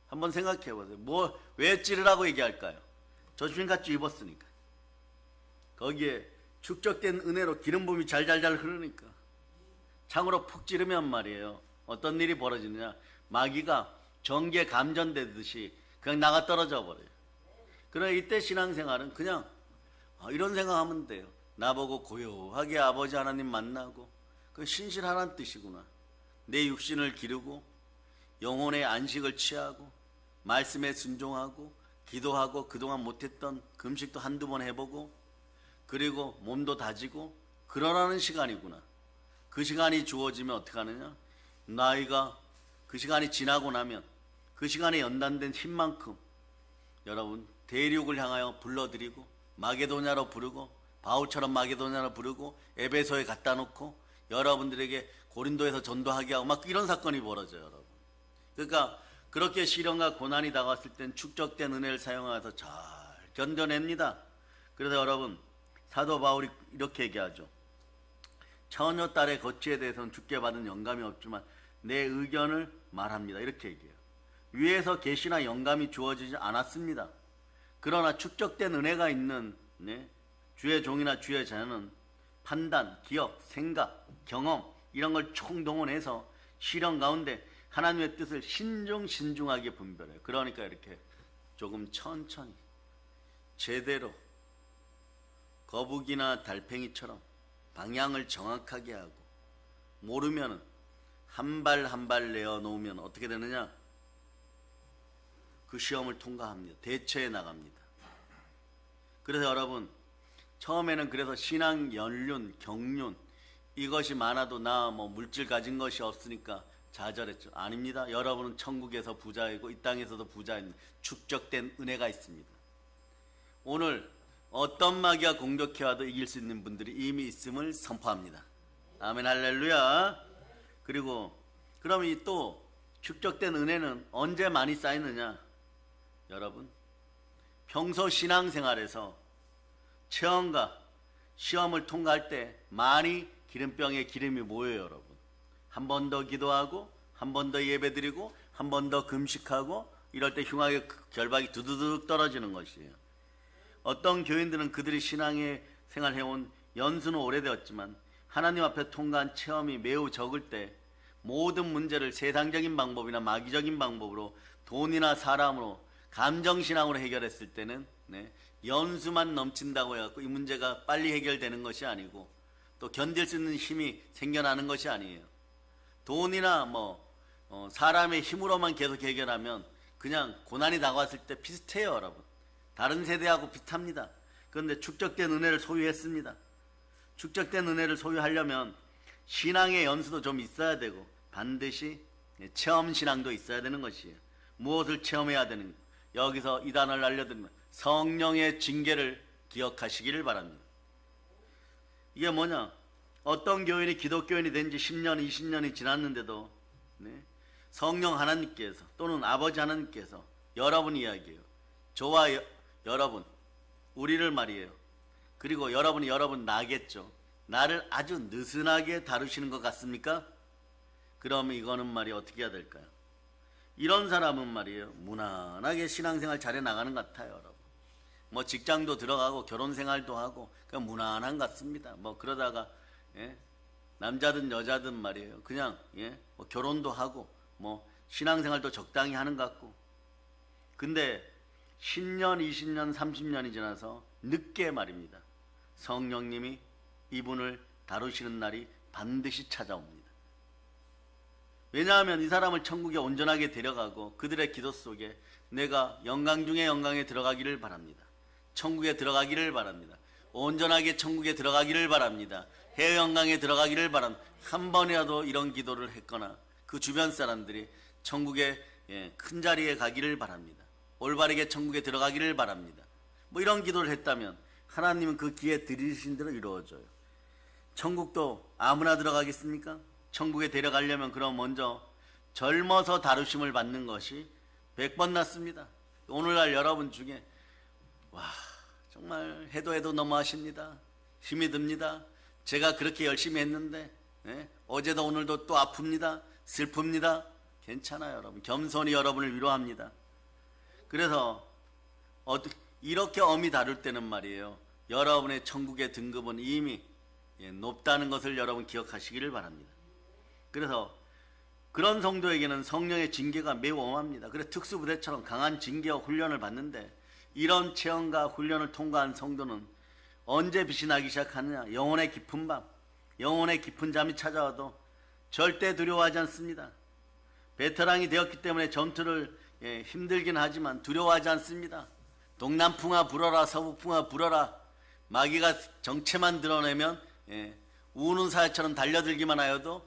한번 생각해 보세요. 왜 찌르라고 얘기할까요? 저 주인같이 입었으니까. 거기에 축적된 은혜로 기름 부음이 잘잘잘 흐르니까 창으로 푹 찌르면 말이에요. 어떤 일이 벌어지느냐? 마귀가 전기에 감전되듯이 그냥 나가 떨어져 버려요. 그러나 이때 신앙생활은 그냥 이런 생각하면 돼요. 나보고 고요하게 아버지 하나님 만나고 그 신실하란 뜻이구나. 내 육신을 기르고 영혼의 안식을 취하고 말씀에 순종하고 기도하고 그동안 못했던 금식도 한두 번 해보고 그리고 몸도 다지고 그러라는 시간이구나. 그 시간이 주어지면 어떻게 하느냐? 나이가 그 시간이 지나고 나면 그 시간에 연단된 힘만큼 여러분 대륙을 향하여 불러들이고 마게도냐로 부르고 바울처럼 마게도냐로 부르고 에베소에 갖다 놓고 여러분들에게 고린도에서 전도하게 하고 막 이런 사건이 벌어져요, 여러분. 그러니까 그렇게 시련과 고난이 다가왔을 땐 축적된 은혜를 사용해서 잘 견뎌냅니다. 그래서 여러분, 사도 바울이 이렇게 얘기하죠. 처녀 딸의 거취에 대해서는 주께 받은 영감이 없지만 내 의견을 말합니다. 이렇게 얘기해요. 위에서 계시나 영감이 주어지지 않았습니다. 그러나 축적된 은혜가 있는 주의 종이나 주의 자녀는 판단, 기억, 생각, 경험 이런 걸 총동원해서 시련 가운데 하나님의 뜻을 신중하게 분별해요. 그러니까 이렇게 조금 천천히 제대로 거북이나 달팽이처럼 방향을 정확하게 하고 모르면 한 발 한 발 내어놓으면 어떻게 되느냐? 그 시험을 통과합니다. 대처해 나갑니다. 그래서 여러분, 처음에는 그래서 신앙 연륜, 경륜 이것이 많아도 나 뭐 물질 가진 것이 없으니까 좌절했죠. 아닙니다. 여러분은 천국에서 부자이고 이 땅에서도 부자입니다. 축적된 은혜가 있습니다. 오늘 어떤 마귀가 공격해와도 이길 수 있는 분들이 이미 있음을 선포합니다. 아멘 할렐루야. 그리고 그럼 이 또 축적된 은혜는 언제 많이 쌓이느냐? 여러분, 평소 신앙생활에서 체험과 시험을 통과할 때 많이 기름병에 기름이 모여요, 여러분. 한 번 더 기도하고 한 번 더 예배드리고 한 번 더 금식하고 이럴 때 흉하게 결박이 두두둑 떨어지는 것이에요. 어떤 교인들은 그들이 신앙의 생활해온 연수는 오래되었지만 하나님 앞에 통과한 체험이 매우 적을 때 모든 문제를 세상적인 방법이나 마귀적인 방법으로 돈이나 사람으로 감정신앙으로 해결했을 때는 연수만 넘친다고 해갖고 이 문제가 빨리 해결되는 것이 아니고 또 견딜 수 있는 힘이 생겨나는 것이 아니에요. 돈이나 사람의 힘으로만 계속 해결하면 그냥 고난이 다가왔을 때 비슷해요, 여러분. 다른 세대하고 비슷합니다. 그런데 축적된 은혜를 소유했습니다. 축적된 은혜를 소유하려면 신앙의 연수도 좀 있어야 되고 반드시 체험신앙도 있어야 되는 것이에요. 무엇을 체험해야 되는 것? 여기서 이 단어를 알려드리면 성령의 징계를 기억하시기를 바랍니다. 이게 뭐냐? 어떤 교인이 기독교인이 된 지 10년, 20년이 지났는데도 성령 하나님께서 또는 아버지 하나님께서 여러분 이야기예요. 저와 여러분, 우리를 말이에요. 그리고 여러분이 여러분 나겠죠. 나를 아주 느슨하게 다루시는 것 같습니까? 그러면 이거는 말이 어떻게 해야 될까요? 이런 사람은 말이에요. 무난하게 신앙생활 잘해 나가는 것 같아요, 여러분. 뭐 직장도 들어가고 결혼생활도 하고 그냥 무난한 것 같습니다. 뭐 그러다가 남자든 여자든 말이에요. 그냥 뭐 결혼도 하고 뭐 신앙생활도 적당히 하는 것 같고. 근데 10년, 20년, 30년이 지나서 늦게 말입니다. 성령님이 이분을 다루시는 날이 반드시 찾아옵니다. 왜냐하면 이 사람을 천국에 온전하게 데려가고 그들의 기도 속에 내가 영광 중에 영광에 들어가기를 바랍니다. 천국에 들어가기를 바랍니다. 온전하게 천국에 들어가기를 바랍니다. 해외 영광에 들어가기를 바랍니다. 한 번이라도 이런 기도를 했거나 그 주변 사람들이 천국에 큰 자리에 가기를 바랍니다. 올바르게 천국에 들어가기를 바랍니다. 뭐 이런 기도를 했다면 하나님은 그 기회 들이신 대로 이루어져요. 천국도 아무나 들어가겠습니까? 천국에 데려가려면 그럼 먼저 젊어서 다루심을 받는 것이 100번 낫습니다. 오늘날 여러분 중에 와 정말 해도 너무하십니다. 힘이 듭니다. 제가 그렇게 열심히 했는데 어제도 오늘도 또 아픕니다. 슬픕니다. 괜찮아요, 여러분. 겸손히 여러분을 위로합니다. 그래서 이렇게 엄히 다룰 때는 말이에요. 여러분의 천국의 등급은 이미 높다는 것을 여러분 기억하시기를 바랍니다. 그래서 그런 성도에게는 성령의 징계가 매우 엄합니다. 그래서 특수부대처럼 강한 징계와 훈련을 받는데 이런 체험과 훈련을 통과한 성도는 언제 빛이 나기 시작하느냐? 영혼의 깊은 밤, 영혼의 깊은 잠이 찾아와도 절대 두려워하지 않습니다. 베테랑이 되었기 때문에 전투를 힘들긴 하지만 두려워하지 않습니다. 동남풍아 불어라, 서북풍아 불어라. 마귀가 정체만 드러내면 우는 사자처럼 달려들기만 하여도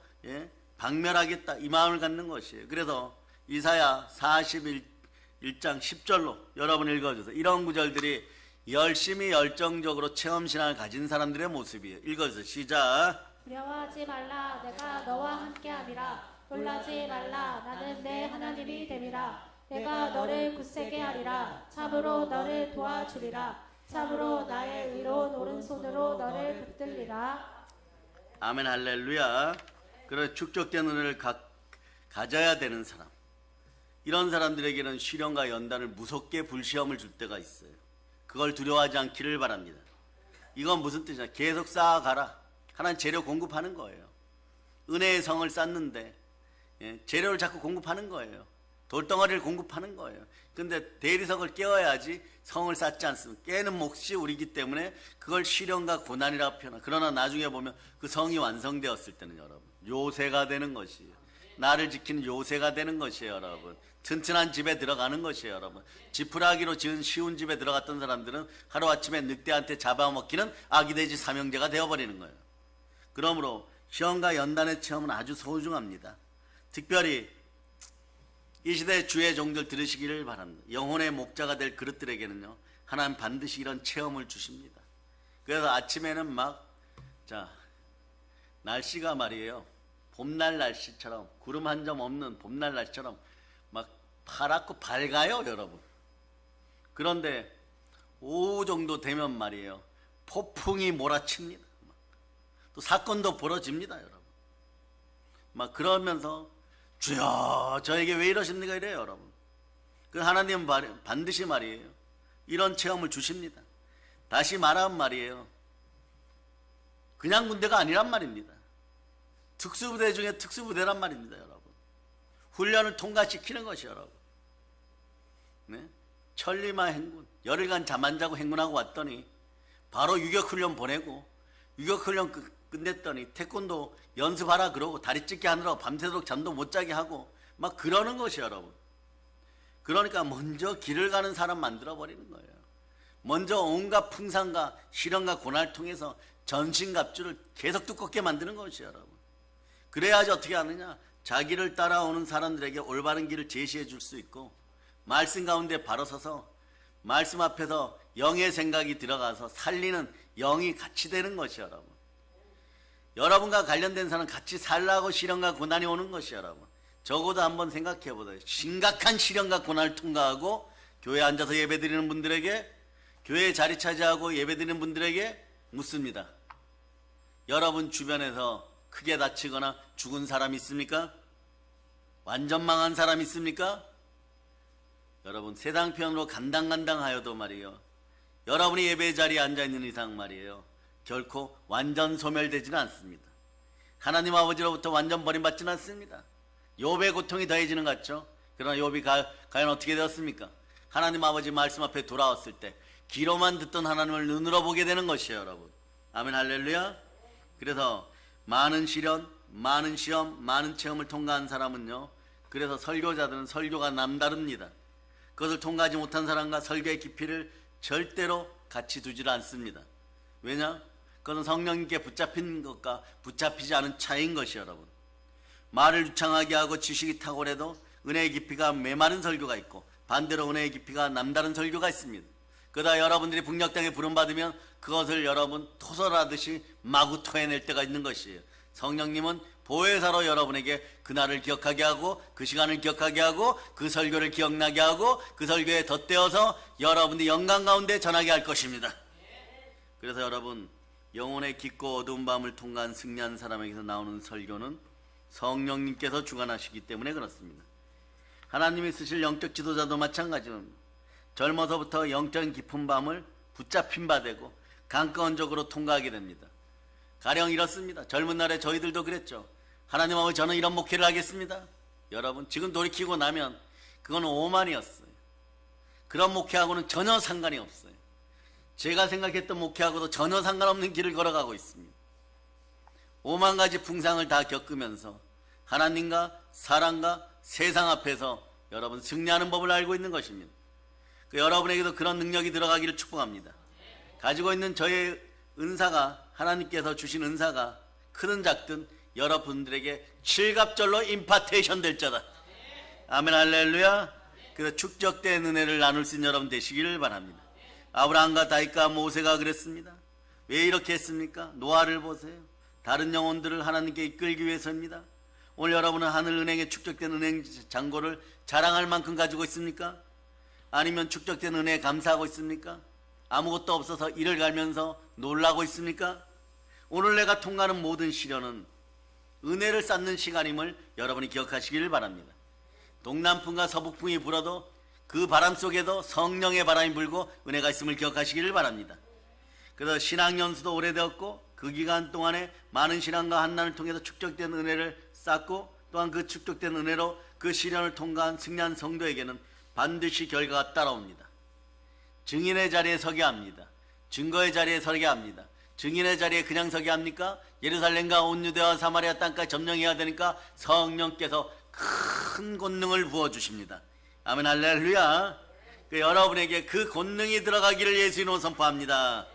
박멸하겠다, 이 마음을 갖는 것이에요. 그래서 이사야 41장 10절로 여러분 읽어주세요. 이런 구절들이 열심히 열정적으로 체험신앙을 가진 사람들의 모습이에요. 읽어주세요. 시작. 두려워하지 말라. 내가 너와 함께함이라. 놀라지 말라. 나는 내 하나님이 됨이라. 내가 너를 굳세게 하리라. 참으로 너를 도와주리라. 참으로 나의 의로운 오른손으로 너를 붙들리라. 아멘 할렐루야. 그래 축적된 은혜를 가져야 되는 사람, 이런 사람들에게는 시련과 연단을 무섭게 불시험을 줄 때가 있어요. 그걸 두려워하지 않기를 바랍니다. 이건 무슨 뜻이냐? 계속 쌓아가라. 하나님 재료 공급하는 거예요. 은혜의 성을 쌓는데 재료를 자꾸 공급하는 거예요. 돌덩어리를 공급하는 거예요. 근데 대리석을 깨워야지 성을 쌓지 않습니다. 깨는 몫이 우리이기 때문에 그걸 시련과 고난이라고 표현합니다. 그러나 나중에 보면 그 성이 완성되었을 때는 여러분 요새가 되는 것이에요. 나를 지키는 요새가 되는 것이에요. 여러분 튼튼한 집에 들어가는 것이에요. 여러분 지푸라기로 지은 쉬운 집에 들어갔던 사람들은 하루아침에 늑대한테 잡아먹히는 아기돼지 삼형제가 되어버리는 거예요. 그러므로 시험과 연단의 체험은 아주 소중합니다. 특별히 이 시대 주의 종들 들으시기를 바랍니다. 영혼의 목자가 될 그릇들에게는요 하나님 반드시 이런 체험을 주십니다. 그래서 아침에는 날씨가 말이에요 봄날 날씨처럼 구름 한 점 없는 봄날 날씨처럼 막 파랗고 밝아요 여러분. 그런데 오후 정도 되면 말이에요 폭풍이 몰아칩니다. 또 사건도 벌어집니다 여러분. 막 그러면서 주여 저에게 왜 이러십니까 이래요 여러분. 그 하나님은 반드시 말이에요 이런 체험을 주십니다. 다시 말하면 말이에요 그냥 군대가 아니란 말입니다. 특수부대 중에 특수부대란 말입니다 여러분. 훈련을 통과시키는 것이 여러분. 네? 천리마 행군 열흘간 잠 안 자고 행군하고 왔더니 바로 유격훈련 보내고 유격훈련 끝냈더니 태권도 연습하라 그러고 다리 찢게 하느라고 밤새도록 잠도 못 자게 하고 막 그러는 것이 여러분. 그러니까 먼저 길을 가는 사람 만들어 버리는 거예요. 먼저 온갖 풍상과 시련과 고난을 통해서 전신갑주를 계속 두껍게 만드는 것이 여러분. 그래야지 어떻게 하느냐? 자기를 따라오는 사람들에게 올바른 길을 제시해 줄 수 있고 말씀 가운데 바로 서서 말씀 앞에서 영의 생각이 들어가서 살리는 영이 같이 되는 것이 여러분. 여러분과 관련된 사람 같이 살라고 시련과 고난이 오는 것이 여러분. 적어도 한번 생각해 보세요. 심각한 시련과 고난을 통과하고 교회에 앉아서 예배드리는 분들에게, 교회에 자리 차지하고 예배드리는 분들에게 묻습니다. 여러분 주변에서 크게 다치거나 죽은 사람 있습니까? 완전 망한 사람 있습니까? 여러분 세상 편으로 간당간당하여도 말이에요, 여러분이 예배 자리에 앉아있는 이상 말이에요, 결코 완전 소멸되지는 않습니다. 하나님 아버지로부터 완전 버림받지는 않습니다. 욥의 고통이 더해지는 것 같죠? 그러나 욥이 과연 어떻게 되었습니까? 하나님 아버지 말씀 앞에 돌아왔을 때 귀로만 듣던 하나님을 눈으로 보게 되는 것이에요 여러분. 아멘 할렐루야. 그래서 많은 시련, 많은 시험, 많은 체험을 통과한 사람은요, 그래서 설교자들은 설교가 남다릅니다. 그것을 통과하지 못한 사람과 설교의 깊이를 절대로 같이 두지를 않습니다. 왜냐? 그것은 성령님께 붙잡힌 것과 붙잡히지 않은 차이인 것이 여러분. 말을 유창하게 하고 지식이 탁월해도 은혜의 깊이가 메마른 설교가 있고 반대로 은혜의 깊이가 남다른 설교가 있습니다. 그러다 여러분들이 북녘 땅에 부름받으면 그것을 여러분 토설하듯이 마구 토해낼 때가 있는 것이에요. 성령님은 보혜사로 여러분에게 그날을 기억하게 하고 그 시간을 기억하게 하고 그 설교를 기억나게 하고 그 설교에 덧대어서 여러분들이 영광 가운데 전하게 할 것입니다. 그래서 여러분 영혼의 깊고 어두운 밤을 통과한 승리한 사람에게서 나오는 설교는 성령님께서 주관하시기 때문에 그렇습니다. 하나님이 쓰실 영적 지도자도 마찬가지입니다. 젊어서부터 영적인 깊은 밤을 붙잡힌 바 되고 강건적으로 통과하게 됩니다. 가령 이렇습니다. 젊은 날에 저희들도 그랬죠. 하나님 아버지 저는 이런 목회를 하겠습니다. 여러분 지금 돌이키고 나면 그건 오만이었어요. 그런 목회하고는 전혀 상관이 없어요. 제가 생각했던 목회하고도 전혀 상관없는 길을 걸어가고 있습니다. 5만 가지 풍상을 다 겪으면서 하나님과 사랑과 세상 앞에서 여러분 승리하는 법을 알고 있는 것입니다. 여러분에게도 그런 능력이 들어가기를 축복합니다. 가지고 있는 저의 은사가, 하나님께서 주신 은사가 크든 작든 여러분들에게 칠갑절로 임파테이션 될 자다. 아멘 할렐루야. 그래서 축적된 은혜를 나눌 수 있는 여러분 되시기를 바랍니다. 아브라함과 다윗과 모세가 그랬습니다. 왜 이렇게 했습니까? 노아를 보세요. 다른 영혼들을 하나님께 이끌기 위해서입니다. 오늘 여러분은 하늘 은행에 축적된 은행 잔고를 자랑할 만큼 가지고 있습니까? 아니면 축적된 은혜에 감사하고 있습니까? 아무것도 없어서 이를 갈면서 놀라고 있습니까? 오늘 내가 통과하는 모든 시련은 은혜를 쌓는 시간임을 여러분이 기억하시길 바랍니다. 동남풍과 서북풍이 불어도 그 바람 속에도 성령의 바람이 불고 은혜가 있음을 기억하시기를 바랍니다. 그래서 신앙연수도 오래되었고 그 기간 동안에 많은 신앙과 한난을 통해서 축적된 은혜를 쌓고 또한 그 축적된 은혜로 그 시련을 통과한 승리한 성도에게는 반드시 결과가 따라옵니다. 증인의 자리에 서게 합니다. 증거의 자리에 서게 합니다. 증인의 자리에 그냥 서게 합니까? 예루살렘과 온 유대와 사마리아 땅까지 점령해야 되니까 성령께서 큰 권능을 부어주십니다. 아멘 할렐루야. 여러분에게 그 권능이 들어가기를 예수님으로 선포합니다.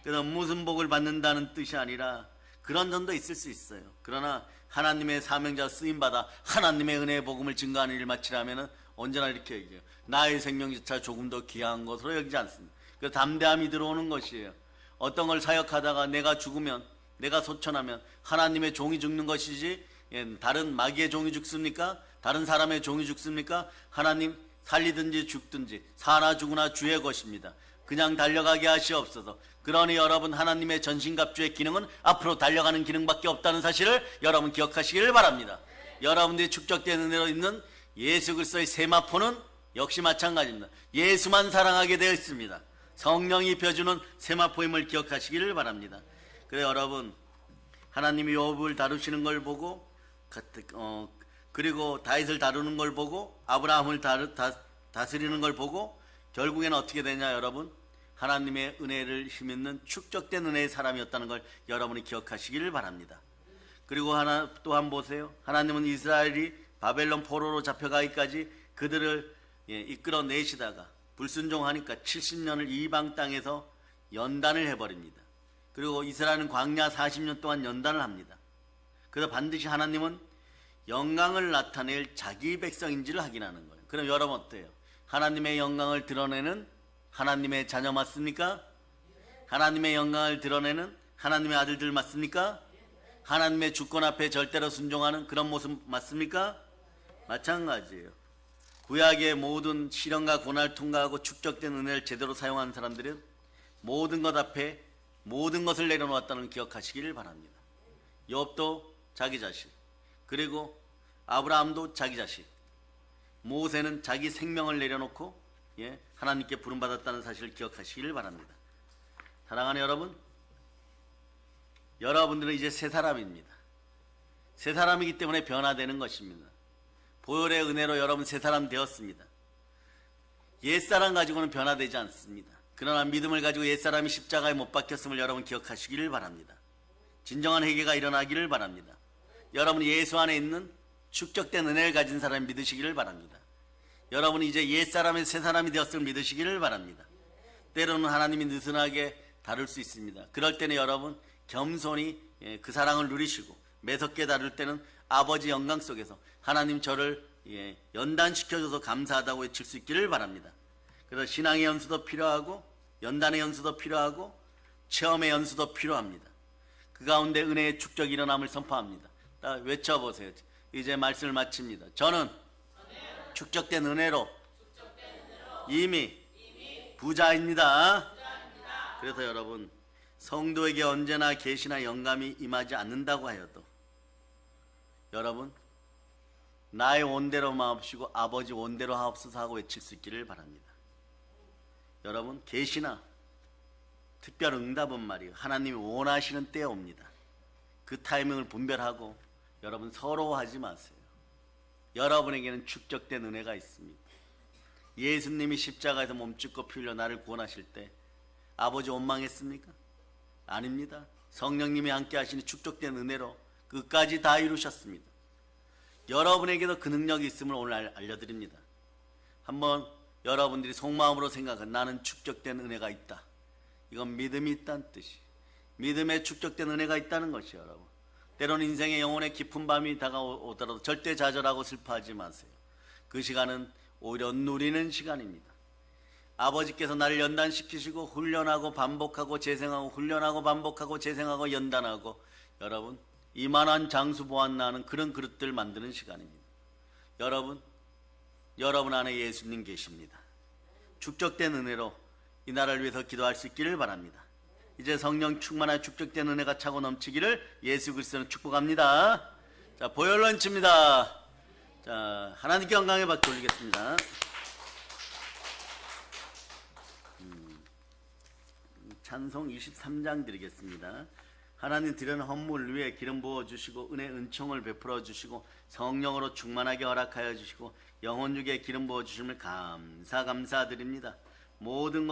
그래서 무슨 복을 받는다는 뜻이 아니라 그런 점도 있을 수 있어요. 그러나 하나님의 사명자 쓰임받아 하나님의 은혜의 복음을 증거하는 일을 마치려면 언제나 이렇게 얘기해요. 나의 생명조차 조금 더 귀한 것으로 여기지 않습니다. 그 담대함이 들어오는 것이에요. 어떤 걸 사역하다가 내가 죽으면, 내가 소천하면 하나님의 종이 죽는 것이지 다른 마귀의 종이 죽습니까? 다른 사람의 종이 죽습니까? 하나님 살리든지 죽든지 사나 죽으나 주의 것입니다. 그냥 달려가게 하시옵소서. 그러니 여러분 하나님의 전신갑주의 기능은 앞으로 달려가는 기능밖에 없다는 사실을 여러분 기억하시기를 바랍니다. 여러분들이 축적된 은혜로 있는 예수 그리스도의 세마포는 역시 마찬가지입니다. 예수만 사랑하게 되어 있습니다. 성령이 펴주는 세마포임을 기억하시기를 바랍니다. 그래 여러분 하나님이 욥을 다루시는 걸 보고 그리고 다윗을 다루는 걸 보고 아브라함을 다스리는 걸 보고 결국에는 어떻게 되냐 여러분? 하나님의 은혜를 힘있는 축적된 은혜의 사람이었다는 걸 여러분이 기억하시기를 바랍니다. 그리고 또한 보세요. 하나님은 이스라엘이 바벨론 포로로 잡혀가기까지 그들을 이끌어내시다가 불순종하니까 70년을 이방 땅에서 연단을 해버립니다. 그리고 이스라엘은 광야 40년 동안 연단을 합니다. 그래서 반드시 하나님은 영광을 나타낼 자기 백성인지를 확인하는 거예요. 그럼 여러분 어때요? 하나님의 영광을 드러내는 하나님의 자녀 맞습니까? 하나님의 영광을 드러내는 하나님의 아들들 맞습니까? 하나님의 주권 앞에 절대로 순종하는 그런 모습 맞습니까? 마찬가지예요. 구약의 모든 시련과 고난을 통과하고 축적된 은혜를 제대로 사용하는 사람들은 모든 것 앞에 모든 것을 내려놓았다는 걸 기억하시기를 바랍니다. 욥도 자기 자식, 그리고 아브라함도 자기 자식, 모세는 자기 생명을 내려놓고 하나님께 부름받았다는 사실을 기억하시기를 바랍니다. 사랑하는 여러분, 여러분들은 이제 새 사람입니다. 새 사람이기 때문에 변화되는 것입니다. 보혈의 은혜로 여러분 새 사람 되었습니다. 옛사람 가지고는 변화되지 않습니다. 그러나 믿음을 가지고 옛사람이 십자가에 못 박혔음을 여러분 기억하시기를 바랍니다. 진정한 회개가 일어나기를 바랍니다. 여러분이 예수 안에 있는 축적된 은혜를 가진 사람이 믿으시기를 바랍니다. 여러분이 이제 옛사람의 새 사람이 되었음을 믿으시기를 바랍니다. 때로는 하나님이 느슨하게 다룰 수 있습니다. 그럴 때는 여러분 겸손히 그 사랑을 누리시고 매섭게 다룰 때는 아버지 영광 속에서 하나님 저를 연단시켜줘서 감사하다고 외칠 수 있기를 바랍니다. 그래서 신앙의 연수도 필요하고 연단의 연수도 필요하고 체험의 연수도 필요합니다. 그 가운데 은혜의 축적이 일어남을 선포합니다. 외쳐보세요. 이제 말씀을 마칩니다. 저는 축적된 은혜로 이미 부자입니다. 그래서 여러분 성도에게 언제나 계시나 영감이 임하지 않는다고 하여도 여러분 나의 원대로 마옵시고 아버지 원대로 하옵소서 하고 외칠 수 있기를 바랍니다. 여러분 계시나 특별 응답은 말이에요. 하나님이 원하시는 때에 옵니다. 그 타이밍을 분별하고 여러분 서러워하지 마세요. 여러분에게는 축적된 은혜가 있습니다. 예수님이 십자가에서 몸짓고 피 흘려 나를 구원하실 때 아버지 원망했습니까? 아닙니다. 성령님이 함께 하시니 축적된 은혜로 끝까지 다 이루셨습니다. 여러분에게도 그 능력이 있음을 오늘 알려드립니다. 한번 여러분들이 속마음으로 생각한 나는 축적된 은혜가 있다. 이건 믿음이 있다는 뜻이, 믿음에 축적된 은혜가 있다는 것이에요. 여러분 때로는 인생의 영혼의 깊은 밤이 다가오더라도 절대 좌절하고 슬퍼하지 마세요. 그 시간은 오히려 누리는 시간입니다. 아버지께서 나를 연단시키시고 훈련하고 반복하고 재생하고 훈련하고 반복하고 재생하고 연단하고 여러분 이만한 장수 보았나는 그런 그릇들 만드는 시간입니다. 여러분 안에 예수님 계십니다. 축적된 은혜로 이 나라를 위해서 기도할 수 있기를 바랍니다. 이제 성령 충만한 축적된 은혜가 차고 넘치기를 예수 그리스도는 축복합니다. 자, 보혈 런치입니다. 자, 하나님께 영광의 박수 올리겠습니다. 찬송 23장 드리겠습니다. 하나님 드리는 헌물 위에 기름 부어주시고 은혜 은총을 베풀어 주시고 성령으로 충만하게 허락하여 주시고 영혼 중에 기름 부어주심을 감사드립니다. 모든 것